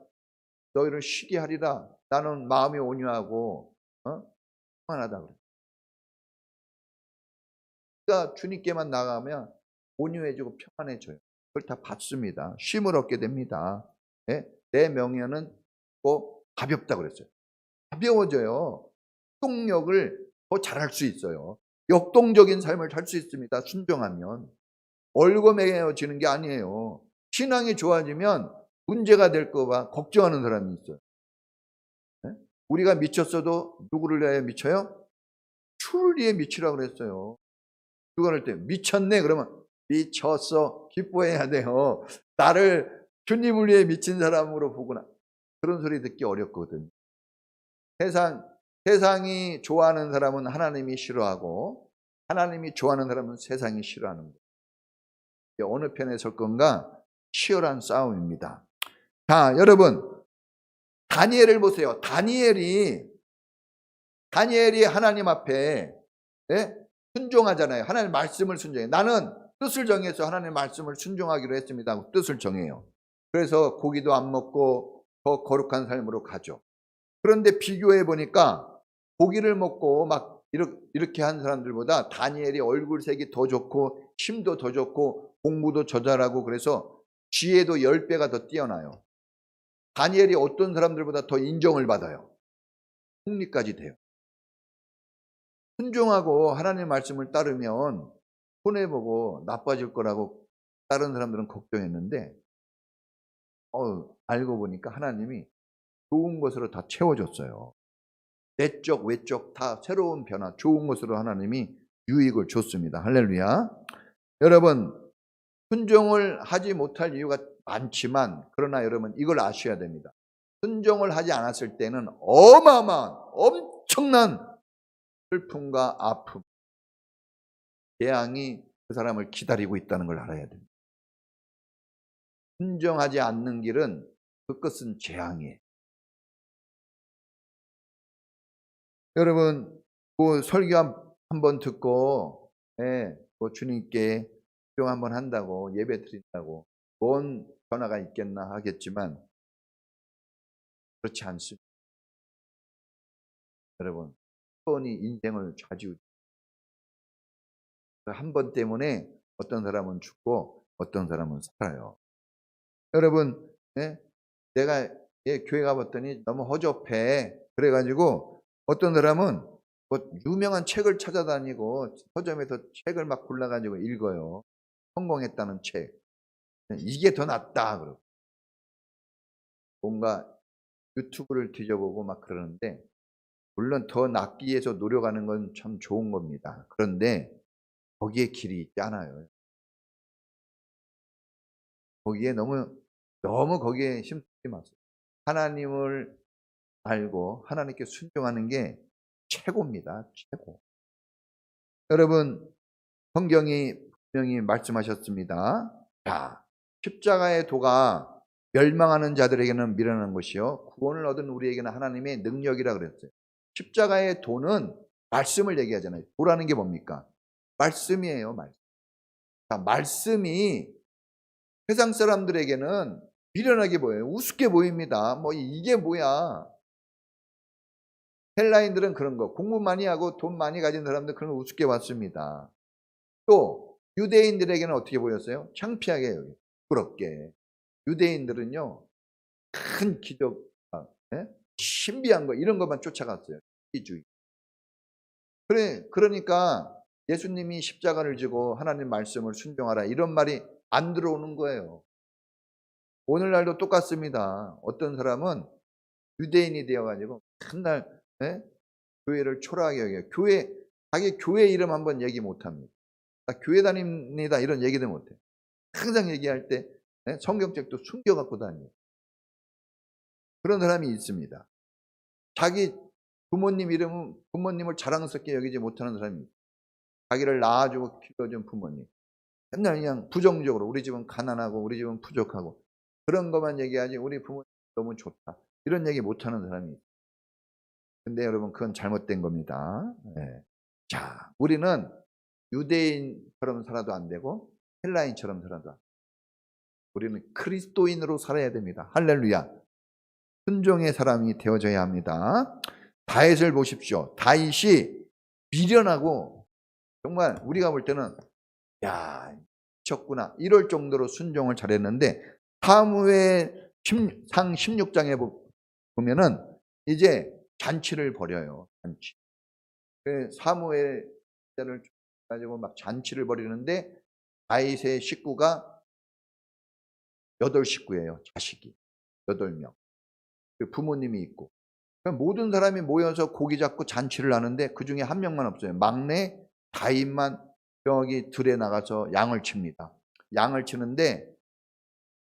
너희를 쉬게 하리라. 나는 마음이 온유하고 평안하다 그래. 그러니까 주님께만 나가면 온유해지고 평안해져요. 그걸 다 받습니다. 쉼을 얻게 됩니다. 네? 내 명예는 꼭 가볍다 그랬어요. 가벼워져요. 역동력을 더 잘할 수 있어요. 역동적인 삶을 살 수 있습니다. 순종하면. 얼거매어지는 게 아니에요. 신앙이 좋아지면 문제가 될까 봐 걱정하는 사람이 있어요. 네? 우리가 미쳤어도 누구를 위하여 미쳐요? 주를 위해 미치라고 그랬어요. 누가 그럴 때 미쳤네 그러면 미쳤어 기뻐해야 돼요. 나를 주님을 위해 미친 사람으로 보구나. 그런 소리 듣기 어렵거든요. 세상이 좋아하는 사람은 하나님이 싫어하고 하나님이 좋아하는 사람은 세상이 싫어하는 거예요. 어느 편에 설 건가 치열한 싸움입니다. 자, 여러분 다니엘을 보세요. 다니엘이 하나님 앞에 순종하잖아요. 하나님 말씀을 순종해. 나는 뜻을 정해서 하나님 말씀을 순종하기로 했습니다. 뜻을 정해요. 그래서 고기도 안 먹고 더 거룩한 삶으로 가죠. 그런데 비교해 보니까 고기를 먹고 막 이렇게 한 사람들보다 다니엘이 얼굴색이 더 좋고 힘도 더 좋고 공부도 더 잘하고 그래서 지혜도 10배가 더 뛰어나요. 다니엘이 어떤 사람들보다 더 인정을 받아요. 승리까지 돼요. 순종하고 하나님의 말씀을 따르면 손해보고 나빠질 거라고 다른 사람들은 걱정했는데 알고 보니까 하나님이 좋은 것으로 다 채워줬어요. 내적 외적 다 새로운 변화, 좋은 것으로 하나님이 유익을 줬습니다. 할렐루야. 여러분, 순종을 하지 못할 이유가 많지만 그러나 여러분 이걸 아셔야 됩니다. 순종을 하지 않았을 때는 어마어마한 엄청난 슬픔과 아픔, 재앙이 그 사람을 기다리고 있다는 걸 알아야 됩니다. 순종하지 않는 길은 그것은 재앙이에요. 여러분, 뭐 설교 한번 듣고, 뭐 주님께 순종 한번 한다고 예배 드린다고 뭔 변화가 있겠나 하겠지만 그렇지 않습니다. 여러분, 한 번이 인생을 좌지우지. 한 번 때문에 어떤 사람은 죽고 어떤 사람은 살아요. 여러분, 내가 교회 가봤더니 너무 허접해. 그래가지고 어떤 사람은 뭐 유명한 책을 찾아다니고 서점에서 책을 막 골라가지고 읽어요. 성공했다는 책. 이게 더 낫다. 그러고 뭔가 유튜브를 뒤져보고 막 그러는데 물론 더 낫기 위해서 노력하는 건 참 좋은 겁니다. 그런데 거기에 길이 있지 않아요. 거기에 너무 거기에 힘쓰지 마세요. 하나님을 알고 하나님께 순종하는 게 최고입니다. 최고. 여러분, 성경이 분명히 말씀하셨습니다. 자, 십자가의 도가 멸망하는 자들에게는 미련한 것이요 구원을 얻은 우리에게는 하나님의 능력이라 그랬어요. 십자가의 도는 말씀을 얘기하잖아요. 도라는 게 뭡니까? 말씀이에요. 말씀. 자, 말씀이 세상 사람들에게는 미련하게 보여요. 우습게 보입니다. 뭐 이게 뭐야? 헬라인들은 그런 거, 공부 많이 하고 돈 많이 가진 사람들 그런 거 우습게 봤습니다. 또 유대인들에게는 어떻게 보였어요? 창피하게 여기 부끄럽게. 유대인들은요 큰 기적, 신비한 거 이런 것만 쫓아갔어요. 이주의. 그러니까 예수님이 십자가를 지고 하나님 말씀을 순종하라 이런 말이 안 들어오는 거예요. 오늘날도 똑같습니다. 어떤 사람은 유대인이 되어가지고 맨날 교회를 초라하게 여겨요. 자기 교회 이름 한번 얘기 못합니다. 나 교회 다닙니다 이런 얘기도 못해요. 항상 얘기할 때 성경책도 숨겨갖고 다녀요. 그런 사람이 있습니다. 자기 부모님을 자랑스럽게 여기지 못하는 사람이 있어요. 자기를 낳아주고 키워준 부모님. 맨날 그냥 부정적으로 우리 집은 가난하고 우리 집은 부족하고 그런 것만 얘기하지 우리 부모님 너무 좋다. 이런 얘기 못하는 사람이 있어요. 근데 여러분 그건 잘못된 겁니다. 자, 우리는 유대인처럼 살아도 안 되고 헬라인처럼 살아도 안 돼요. 우리는 그리스도인으로 살아야 됩니다. 할렐루야. 순종의 사람이 되어져야 합니다. 다윗을 보십시오. 다윗이 미련하고 정말 우리가 볼 때는 야 미쳤구나 이럴 정도로 순종을 잘했는데 사무엘상 16장에 보면은 이제 잔치를 벌여요. 잔치. 사무엘을 가지고 막 잔치를 벌이는데 다윗의 식구가 8식구예요. 자식이 8명. 부모님이 있고 모든 사람이 모여서 고기 잡고 잔치를 하는데 그 중에 한 명만 없어요. 막내 다윗만 저기 들에 나가서 양을 칩니다. 양을 치는데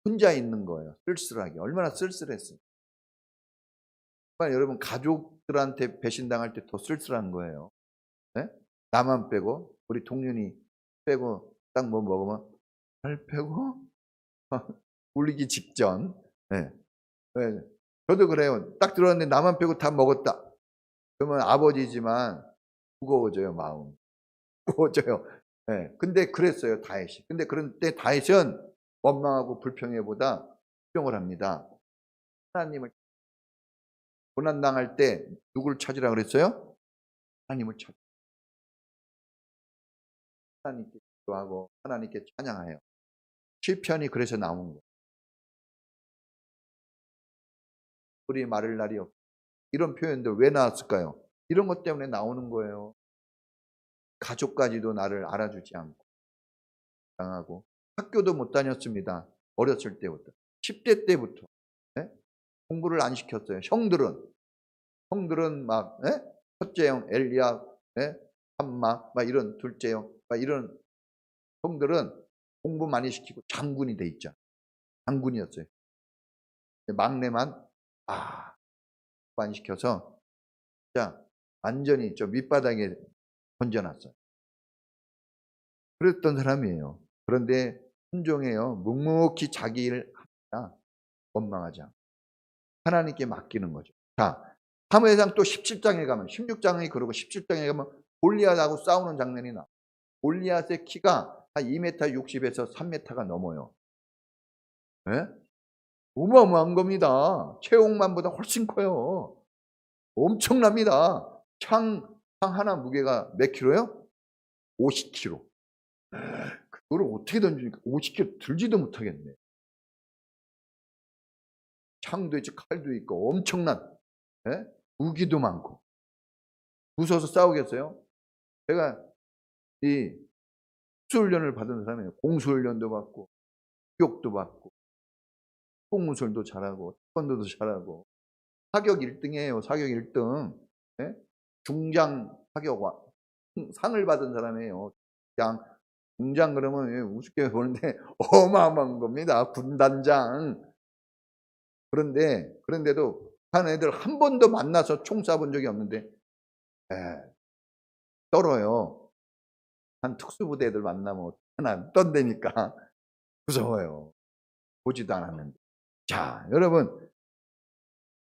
혼자 있는 거예요. 쓸쓸하게. 얼마나 쓸쓸했어요. 정말 여러분 가족들한테 배신당할 때 더 쓸쓸한 거예요. 나만 빼고 우리 동윤이 빼고 딱 뭐 먹으면 잘 빼고 울리기 직전. 저도 그래요. 딱 들었는데 나만 빼고 다 먹었다. 그러면 아버지지만 무거워져요, 마음. 무거워져요. 근데 그랬어요, 다윗이. 근데 그런 때 다윗은 원망하고 불평해보다 수용을 합니다. 하나님을 고난당할 때 누구를 찾으라 그랬어요? 하나님을 찾. 하나님께 기도하고 하나님께 찬양해요. 시편이 그래서 나온 거예요. 우리 말을 날이 없. 이런 표현들 왜 나왔을까요? 이런 것 때문에 나오는 거예요. 가족까지도 나를 알아주지 않고 당하고 학교도 못 다녔습니다. 어렸을 때부터 10대 때부터 공부를 안 시켰어요. 형들은 형들은 막 첫째 형 엘리압, 함마 막 이런 둘째 형 막 이런 형들은 공부 많이 시키고 장군이 돼 있죠. 장군이었어요. 막내만 안 시켜서 진짜 완전히 저 밑바닥에 던져놨어요. 그랬던 사람이에요. 그런데 순종해요. 묵묵히 자기 일 합니다. 원망하지 않고 하나님께 맡기는 거죠. 자, 사무엘상 또 17장에 가면 16장에 그러고 17장에 가면 골리앗하고 싸우는 장면이 나와요. 골리앗의 키가 한 2m 60에서 3m가 넘어요. 어마어마한 겁니다. 최홍만보다 훨씬 커요. 엄청납니다. 창 하나 무게가 몇 킬로요? 50킬로. 그거를 어떻게 던지니까 50킬로 들지도 못하겠네. 창도 있지 칼도 있고 엄청난 무기도 많고 무서워서 싸우겠어요? 제가 이 특수훈련을 받은 사람이에요. 공수훈련도 받고 교육도 받고 공무술도 잘하고 태권도도 잘하고 사격 1등이에요. 사격 1등. 중장 사격왕 상을 받은 사람이에요. 중장 그러면 우습게 보는데 어마어마한 겁니다. 군단장. 그런데도 한 애들 한 번도 만나서 총 쏴본 적이 없는데 떨어요. 한 특수부대 애들 만나면 하나 떤다니까 무서워요. 보지도 않았는데. 자, 여러분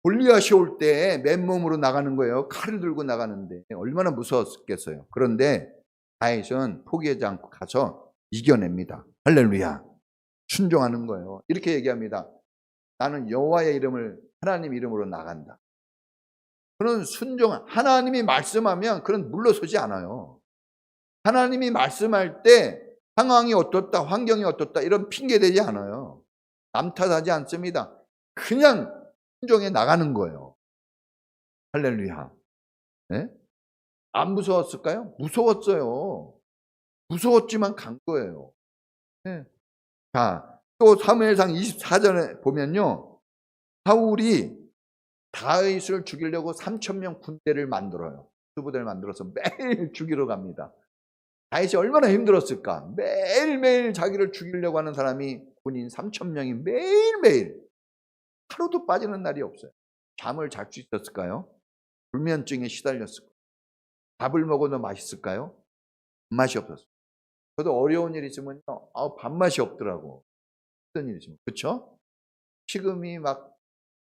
골리앗이 올 때 맨몸으로 나가는 거예요. 칼을 들고 나가는데 얼마나 무서웠겠어요. 그런데 다윗은 포기하지 않고 가서 이겨냅니다. 할렐루야. 순종하는 거예요. 이렇게 얘기합니다. 나는 여호와의 이름을 하나님 이름으로 나간다. 그런 순종, 하나님이 말씀하면 그런 물러서지 않아요. 하나님이 말씀할 때 상황이 어떻다, 환경이 어떻다 이런 핑계 대지 않아요. 남 탓하지 않습니다. 그냥 순종해 나가는 거예요. 할렐루야. 안 무서웠을까요? 무서웠어요. 무서웠지만 간 거예요. 자, 또 사무엘상 24절에 보면요. 사울이 다윗을 죽이려고 3,000명 군대를 만들어요. 수부대를 만들어서 매일 죽이러 갑니다. 다윗이 얼마나 힘들었을까? 매일매일 자기를 죽이려고 하는 사람이 군인 3,000명이 매일매일 하루도 빠지는 날이 없어요. 잠을 잘 수 있었을까요? 불면증에 시달렸을까요? 밥을 먹어도 맛있을까요? 밥맛이 없었어요. 저도 어려운 일 있으면요, 밥맛이 없더라고. 어떤 일 있으면. 그렇죠? 식음이 막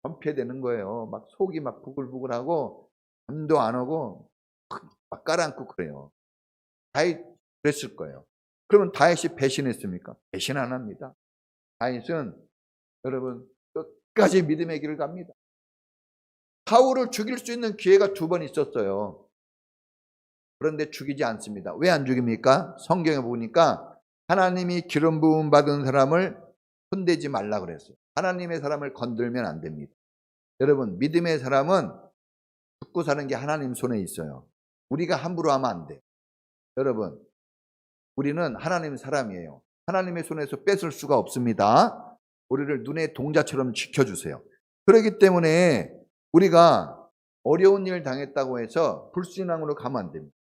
전폐되는 거예요. 막 속이 막 부글부글하고 잠도 안 오고 막 깔아앉고 그래요. 다윗 그랬을 거예요. 그러면 다윗이 배신했습니까? 배신 안 합니다. 다윗은 여러분 끝까지 믿음의 길을 갑니다. 사울을 죽일 수 있는 기회가 2번 있었어요. 그런데 죽이지 않습니다. 왜 안 죽입니까? 성경에 보니까 하나님이 기름 부음 받은 사람을 손대지 말라 그랬어요. 하나님의 사람을 건들면 안 됩니다. 여러분 믿음의 사람은 죽고 사는 게 하나님 손에 있어요. 우리가 함부로 하면 안 돼. 여러분 우리는 하나님 사람이에요. 하나님의 손에서 뺏을 수가 없습니다. 우리를 눈의 동자처럼 지켜주세요. 그렇기 때문에 우리가 어려운 일 당했다고 해서 불신앙으로 가면 안 됩니다.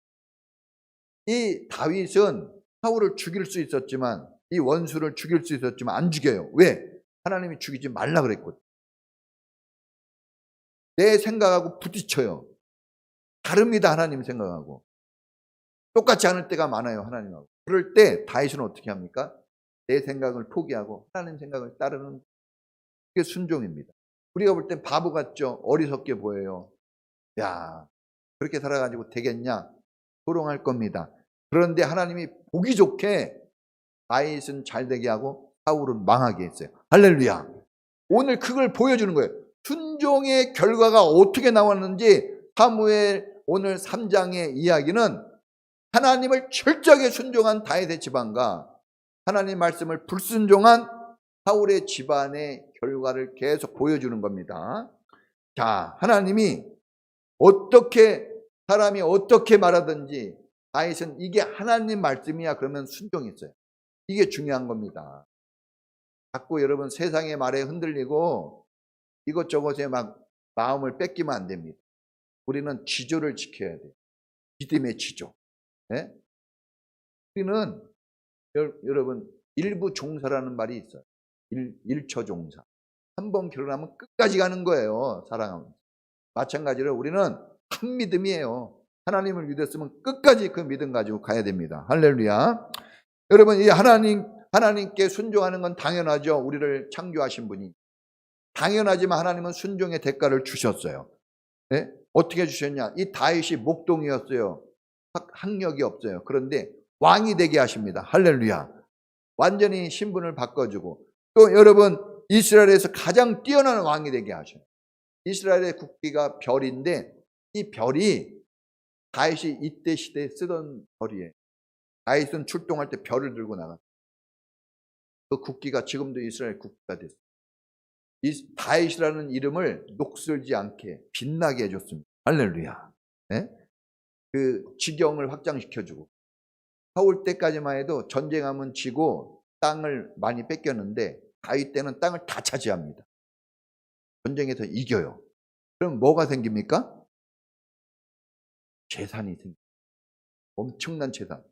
이 다윗은 사울을 죽일 수 있었지만 이 원수를 죽일 수 있었지만 안 죽여요. 왜? 하나님이 죽이지 말라 그랬거든. 내 생각하고 부딪혀요. 다릅니다. 하나님 생각하고. 똑같지 않을 때가 많아요. 하나님하고. 그럴 때 다윗은 어떻게 합니까? 내 생각을 포기하고 하나님 생각을 따르는 게 순종입니다. 우리가 볼 땐 바보 같죠? 어리석게 보여요. 야, 그렇게 살아가지고 되겠냐? 조롱할 겁니다. 그런데 하나님이 보기 좋게 다윗은 잘되게 하고 사울은 망하게 했어요. 할렐루야. 오늘 그걸 보여주는 거예요. 순종의 결과가 어떻게 나왔는지 사무엘 오늘 3장의 이야기는 하나님을 철저하게 순종한 다윗의 집안과 하나님 말씀을 불순종한 사울의 집안의 결과를 계속 보여주는 겁니다. 자, 하나님이 어떻게 사람이 어떻게 말하든지 다윗은 이게 하나님 말씀이야 그러면 순종했어요. 이게 중요한 겁니다. 자꾸 여러분 세상의 말에 흔들리고 이것저것에 막 마음을 뺏기면 안 됩니다. 우리는 지조를 지켜야 돼요. 믿음의 지조. 예? 우리는 여러분 일부 종사라는 말이 있어요. 일처 종사. 한 번 결혼하면 끝까지 가는 거예요. 사랑하면. 마찬가지로 우리는 한 믿음이에요. 하나님을 믿었으면 끝까지 그 믿음 가지고 가야 됩니다. 할렐루야. 여러분, 이 하나님께 순종하는 건 당연하죠. 우리를 창조하신 분이. 당연하지만 하나님은 순종의 대가를 주셨어요. 네? 어떻게 주셨냐? 이 다윗이 목동이었어요. 학력이 없어요. 그런데 왕이 되게 하십니다. 할렐루야. 완전히 신분을 바꿔주고, 또 여러분 이스라엘에서 가장 뛰어난 왕이 되게 하셔요. 이스라엘의 국기가 별인데 이 별이 다윗이 이때 시대에 쓰던 별이에요. 다윗은 출동할 때 별을 들고 나갔어요. 그 국기가 지금도 이스라엘 국기가 됐어요. 이 다윗이라는 이름을 녹슬지 않게 빛나게 해줬습니다. 할렐루야. 네? 그 지경을 확장시켜주고, 사울 때까지만 해도 전쟁하면 지고 땅을 많이 뺏겼는데 다윗 때는 땅을 다 차지합니다. 전쟁에서 이겨요. 그럼 뭐가 생깁니까? 재산이 생깁니다. 엄청난 재산.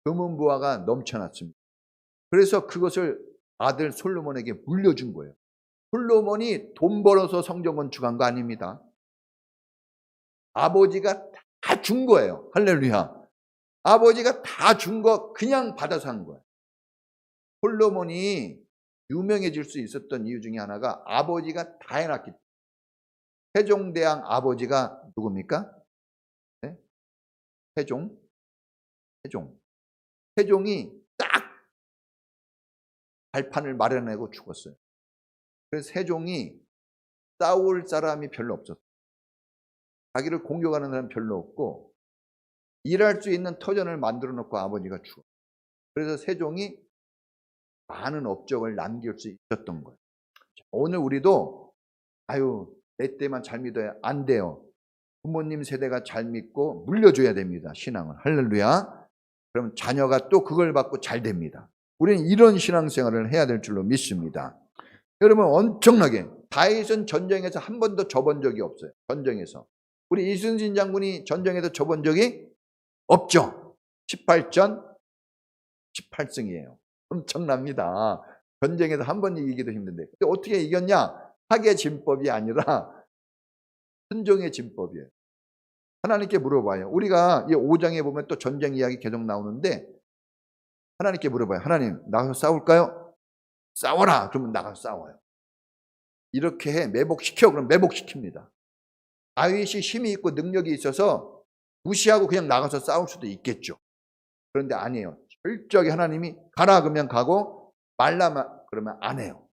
금은부화가 넘쳐났습니다. 그래서 그것을 아들 솔로몬에게 물려준 거예요. 솔로몬이 돈 벌어서 성전 건축한 거 아닙니다. 아버지가 다 준 거예요. 할렐루야. 아버지가 다 준 거 그냥 받아서 한 거예요. 솔로몬이 유명해질 수 있었던 이유 중에 하나가 아버지가 다 해놨기 때문에. 세종대왕 아버지가 누굽니까? 네? 세종이 딱 발판을 마련하고 죽었어요. 그래서 세종이 싸울 사람이 별로 없었어요. 자기를 공격하는 사람이 별로 없고 일할 수 있는 터전을 만들어 놓고 아버지가 죽었어요. 그래서 세종이 많은 업적을 남길 수 있었던 거예요. 오늘 우리도 내 때만 잘 믿어야 안 돼요. 부모님 세대가 잘 믿고 물려줘야 됩니다. 신앙을. 할렐루야. 그럼 자녀가 또 그걸 받고 잘 됩니다. 우리는 이런 신앙생활을 해야 될 줄로 믿습니다. 여러분 엄청나게 다윗은 전쟁에서 한 번도 져본 적이 없어요. 전쟁에서. 우리 이순신 장군이 전쟁에서 져본 적이 없죠. 18전 18승이에요. 엄청납니다. 전쟁에서 한 번 이기기도 힘든데. 근데 어떻게 이겼냐? 학의 진법이 아니라 순종의 진법이에요. 하나님께 물어봐요. 우리가 이 5장에 보면 또 전쟁 이야기 계속 나오는데 하나님께 물어봐요. 하나님, 나가서 싸울까요? 싸워라. 그러면 나가서 싸워요. 이렇게 해. 매복시켜. 그럼 매복시킵니다. 다윗이 힘이 있고 능력이 있어서 무시하고 그냥 나가서 싸울 수도 있겠죠. 그런데 아니에요. 철저하게 하나님이 가라 그러면 가고 말라 그러면 안 해요.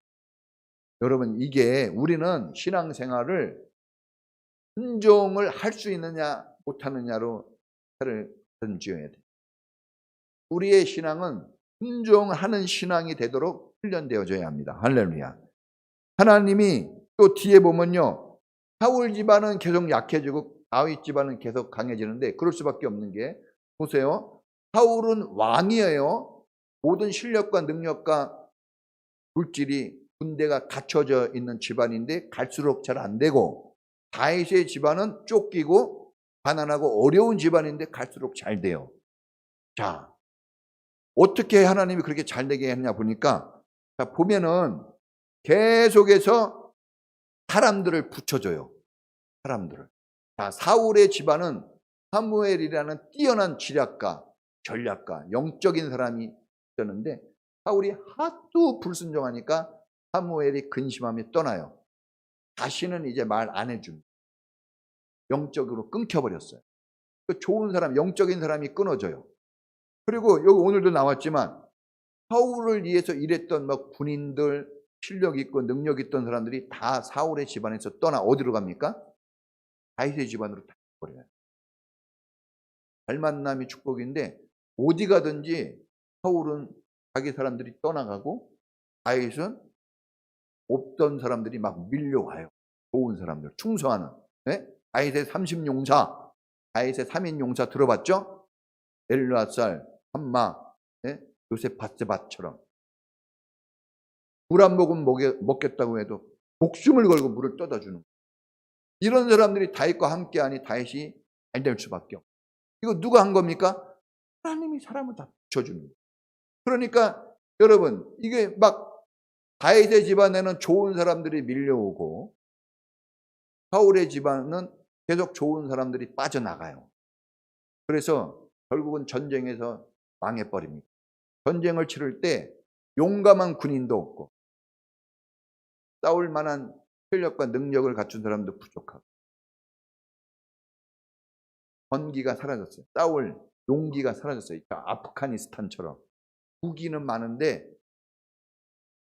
여러분 이게 우리는 신앙생활을 순종을 할 수 있느냐 못하느냐로 차를 지어야 돼요. 우리의 신앙은 순종하는 신앙이 되도록 훈련되어져야 합니다. 할렐루야. 하나님이 또 뒤에 보면요. 사울 집안은 계속 약해지고 다윗 집안은 계속 강해지는데 그럴 수밖에 없는 게 보세요. 사울은 왕이에요. 모든 실력과 능력과 물질이 군대가 갖춰져 있는 집안인데 갈수록 잘 안 되고 다윗의 집안은 쫓기고 가난하고 어려운 집안인데 갈수록 잘 돼요. 자, 어떻게 하나님이 그렇게 잘 되게 했냐 보니까 자, 보면은 계속해서 사람들을 붙여줘요. 사람들을. 자, 사울의 집안은 사무엘이라는 뛰어난 지략가, 전략가, 영적인 사람이 있었는데 사울이 하도 불순종하니까 사무엘이 근심하며 떠나요. 다시는 이제 말 안 해줍니다. 영적으로 끊겨버렸어요. 좋은 사람, 영적인 사람이 끊어져요. 그리고 여기 오늘도 나왔지만 사울을 위해서 일했던 막 군인들, 실력 있고 능력 있던 사람들이 다 사울의 집안에서 떠나 어디로 갑니까? 다윗의 집안으로 다 버려요. 잘 만남이 축복인데 어디 가든지 사울은 자기 사람들이 떠나가고 다윗은 없던 사람들이 막 밀려와요. 좋은 사람들, 충성하는. 네? 다윗의 30용사, 다윗의 3인 용사 들어봤죠? 엘르앗살, 함마, 네? 요셉 바세바처럼 물 한 모금 먹겠다고 해도 목숨을 걸고 물을 떠다 주는 거예요. 이런 사람들이 다윗과 함께하니 다윗이 잘 될 수밖에 없어요. 이거 누가 한 겁니까? 하나님이 사람을 다 붙여주는 거예요. 그러니까 여러분, 이게 막 다윗의 집안에는 좋은 사람들이 밀려오고 사울의 집안은 계속 좋은 사람들이 빠져나가요. 그래서 결국은 전쟁에서 망해버립니다. 전쟁을 치를 때 용감한 군인도 없고 싸울 만한 실력과 능력을 갖춘 사람도 부족하고 전기가 사라졌어요. 싸울 용기가 사라졌어요. 아프가니스탄처럼 무기는 많은데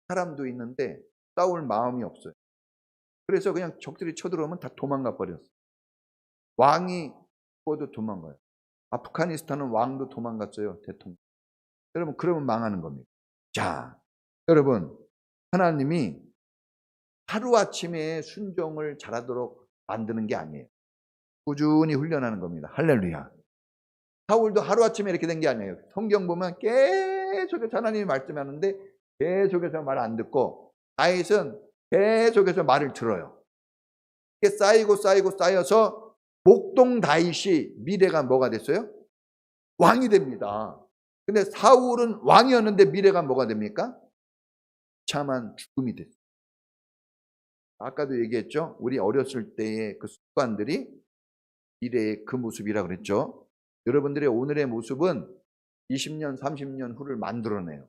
사람도 있는데 싸울 마음이 없어요. 그래서 그냥 적들이 쳐들어오면 다 도망가 버렸어요. 왕이 죽어도 도망가요. 아프가니스탄은 왕도 도망갔어요. 대통령. 여러분, 그러면 망하는 겁니다. 자, 여러분, 하나님이 하루아침에 순종을 잘하도록 만드는 게 아니에요. 꾸준히 훈련하는 겁니다. 할렐루야. 사울도 하루아침에 이렇게 된 게 아니에요. 성경 보면 계속해서 하나님이 말씀하는데 계속해서 말 안 듣고 다윗은 계속해서 말을 들어요. 이게 쌓이고 쌓여서 목동 다윗이 미래가 뭐가 됐어요? 왕이 됩니다. 근데 사울은 왕이었는데 미래가 뭐가 됩니까? 참한 죽음이 됐어요. 아까도 얘기했죠? 우리 어렸을 때의 그 습관들이 미래의 그 모습이라고 그랬죠? 여러분들의 오늘의 모습은 20년, 30년 후를 만들어내요.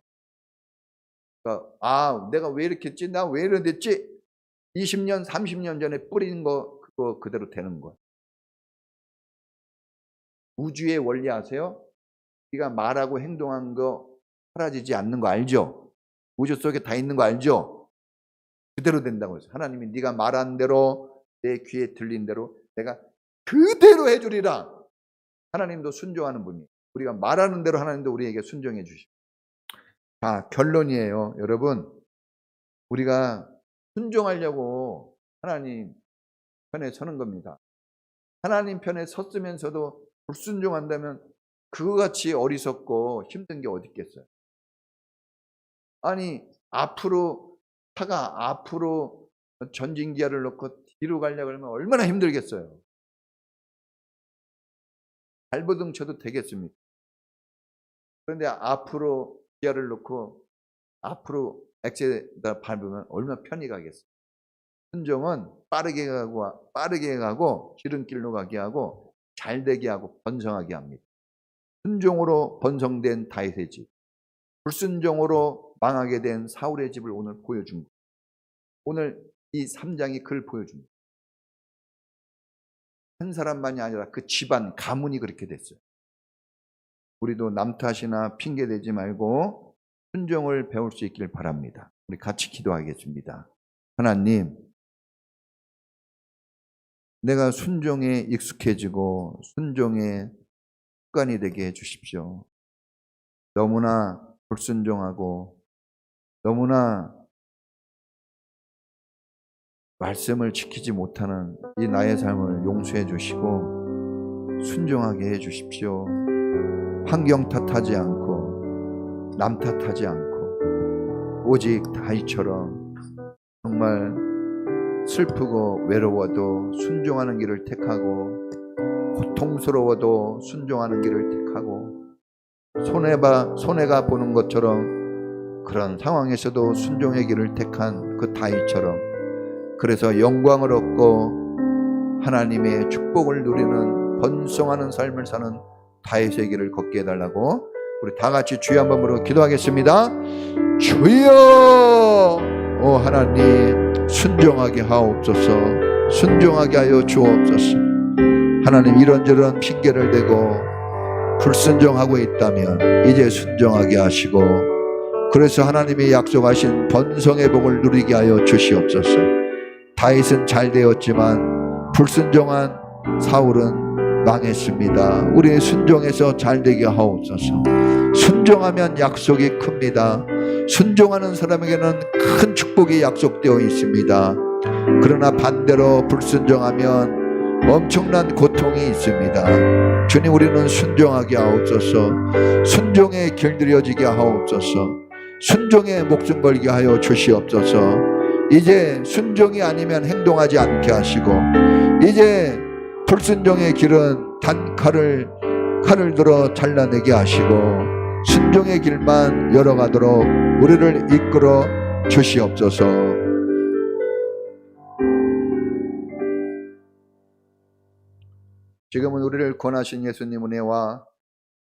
그러니까 내가 왜 이렇게 했지? 나 왜 이래 됐지? 20년, 30년 전에 뿌린 거 그거 그대로 되는 거예요. 우주의 원리 아세요? 우리가 말하고 행동한 거 사라지지 않는 거 알죠? 우주 속에 다 있는 거 알죠? 그대로 된다고 했어요. 하나님이 네가 말한 대로 내 귀에 들린 대로 내가 그대로 해주리라. 하나님도 순종하는 분이에요. 우리가 말하는 대로 하나님도 우리에게 순종해 주십니다. 자, 결론이에요. 여러분, 우리가 순종하려고 하나님 편에 서는 겁니다. 하나님 편에 섰으면서도 불순종한다면 그거같이 어리석고 힘든 게 어디 있겠어요? 아니, 앞으로 전진기아를 놓고 뒤로 가려고 하면 얼마나 힘들겠어요? 발버둥 쳐도 되겠습니까? 그런데 앞으로 기아를 놓고 앞으로 엑셀에다 밟으면 얼마나 편히 가겠어요? 순종은 빠르게 가고 지름길로 가게 하고 잘되게 하고 번성하게 합니다. 순종으로 번성된 다윗의 집, 불순종으로 망하게 된 사울의 집을 오늘 보여준 거예요. 오늘 이 3장이 그걸 보여줍니다. 한 사람만이 아니라 그 집안, 가문이 그렇게 됐어요. 우리도 남 탓이나 핑계대지 말고 순종을 배울 수 있길 바랍니다. 우리 같이 기도하겠습니다. 하나님, 내가 순종에 익숙해지고 순종의 습관이 되게 해주십시오. 너무나 불순종하고 너무나 말씀을 지키지 못하는 이 나의 삶을 용서해 주시고 순종하게 해 주십시오. 환경 탓하지 않고 남 탓하지 않고 오직 다윗처럼 정말 슬프고 외로워도 순종하는 길을 택하고 고통스러워도 순종하는 길을 택하고 손해가 보는 것처럼 그런 상황에서도 순종의 길을 택한 그 다윗처럼 그래서 영광을 얻고 하나님의 축복을 누리는 번성하는 삶을 사는 다윗의 길을 걷게 해달라고 우리 다 같이 주여 한번 부르고 기도하겠습니다. 주여! 오 하나님, 순종하게 하옵소서. 순종하게 하여 주옵소서. 하나님, 이런저런 핑계를 대고 불순종하고 있다면 이제 순종하게 하시고, 그래서 하나님이 약속하신 번성의 복을 누리게 하여 주시옵소서. 다윗은 잘 되었지만 불순종한 사울은 망했습니다. 우리의 순종에서 잘 되게 하옵소서. 순종하면 약속이 큽니다. 순종하는 사람에게는 큰 축복이 약속되어 있습니다. 그러나 반대로 불순종하면 엄청난 고통이 있습니다. 주님, 우리는 순종하게 하옵소서. 순종에 길들여지게 하옵소서. 순종에 목숨 걸게 하여 주시옵소서. 이제 순종이 아니면 행동하지 않게 하시고 이제 불순종의 길은 칼을 들어 잘라내게 하시고 순종의 길만 열어가도록 우리를 이끌어 주시옵소서. 지금은 우리를 권하신 예수님 은혜와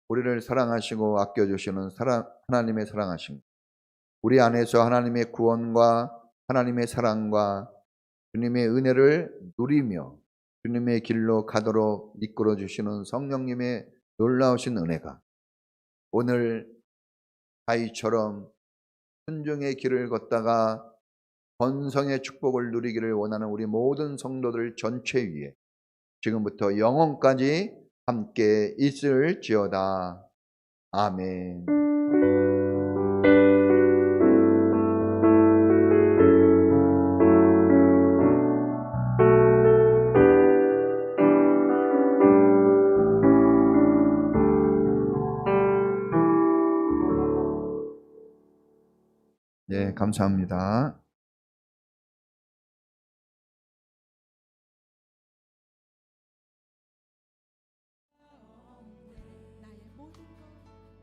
우리를 사랑하시고 아껴주시는 하나님의 사랑하심, 우리 안에서 하나님의 구원과 하나님의 사랑과 주님의 은혜를 누리며 주님의 길로 가도록 이끌어 주시는 성령님의 놀라우신 은혜가 오늘 아이처럼 순종의 길을 걷다가 번성의 축복을 누리기를 원하는 우리 모든 성도들 전체 위에 지금부터 영원까지 함께 있을지어다. 아멘. 네, 감사합니다.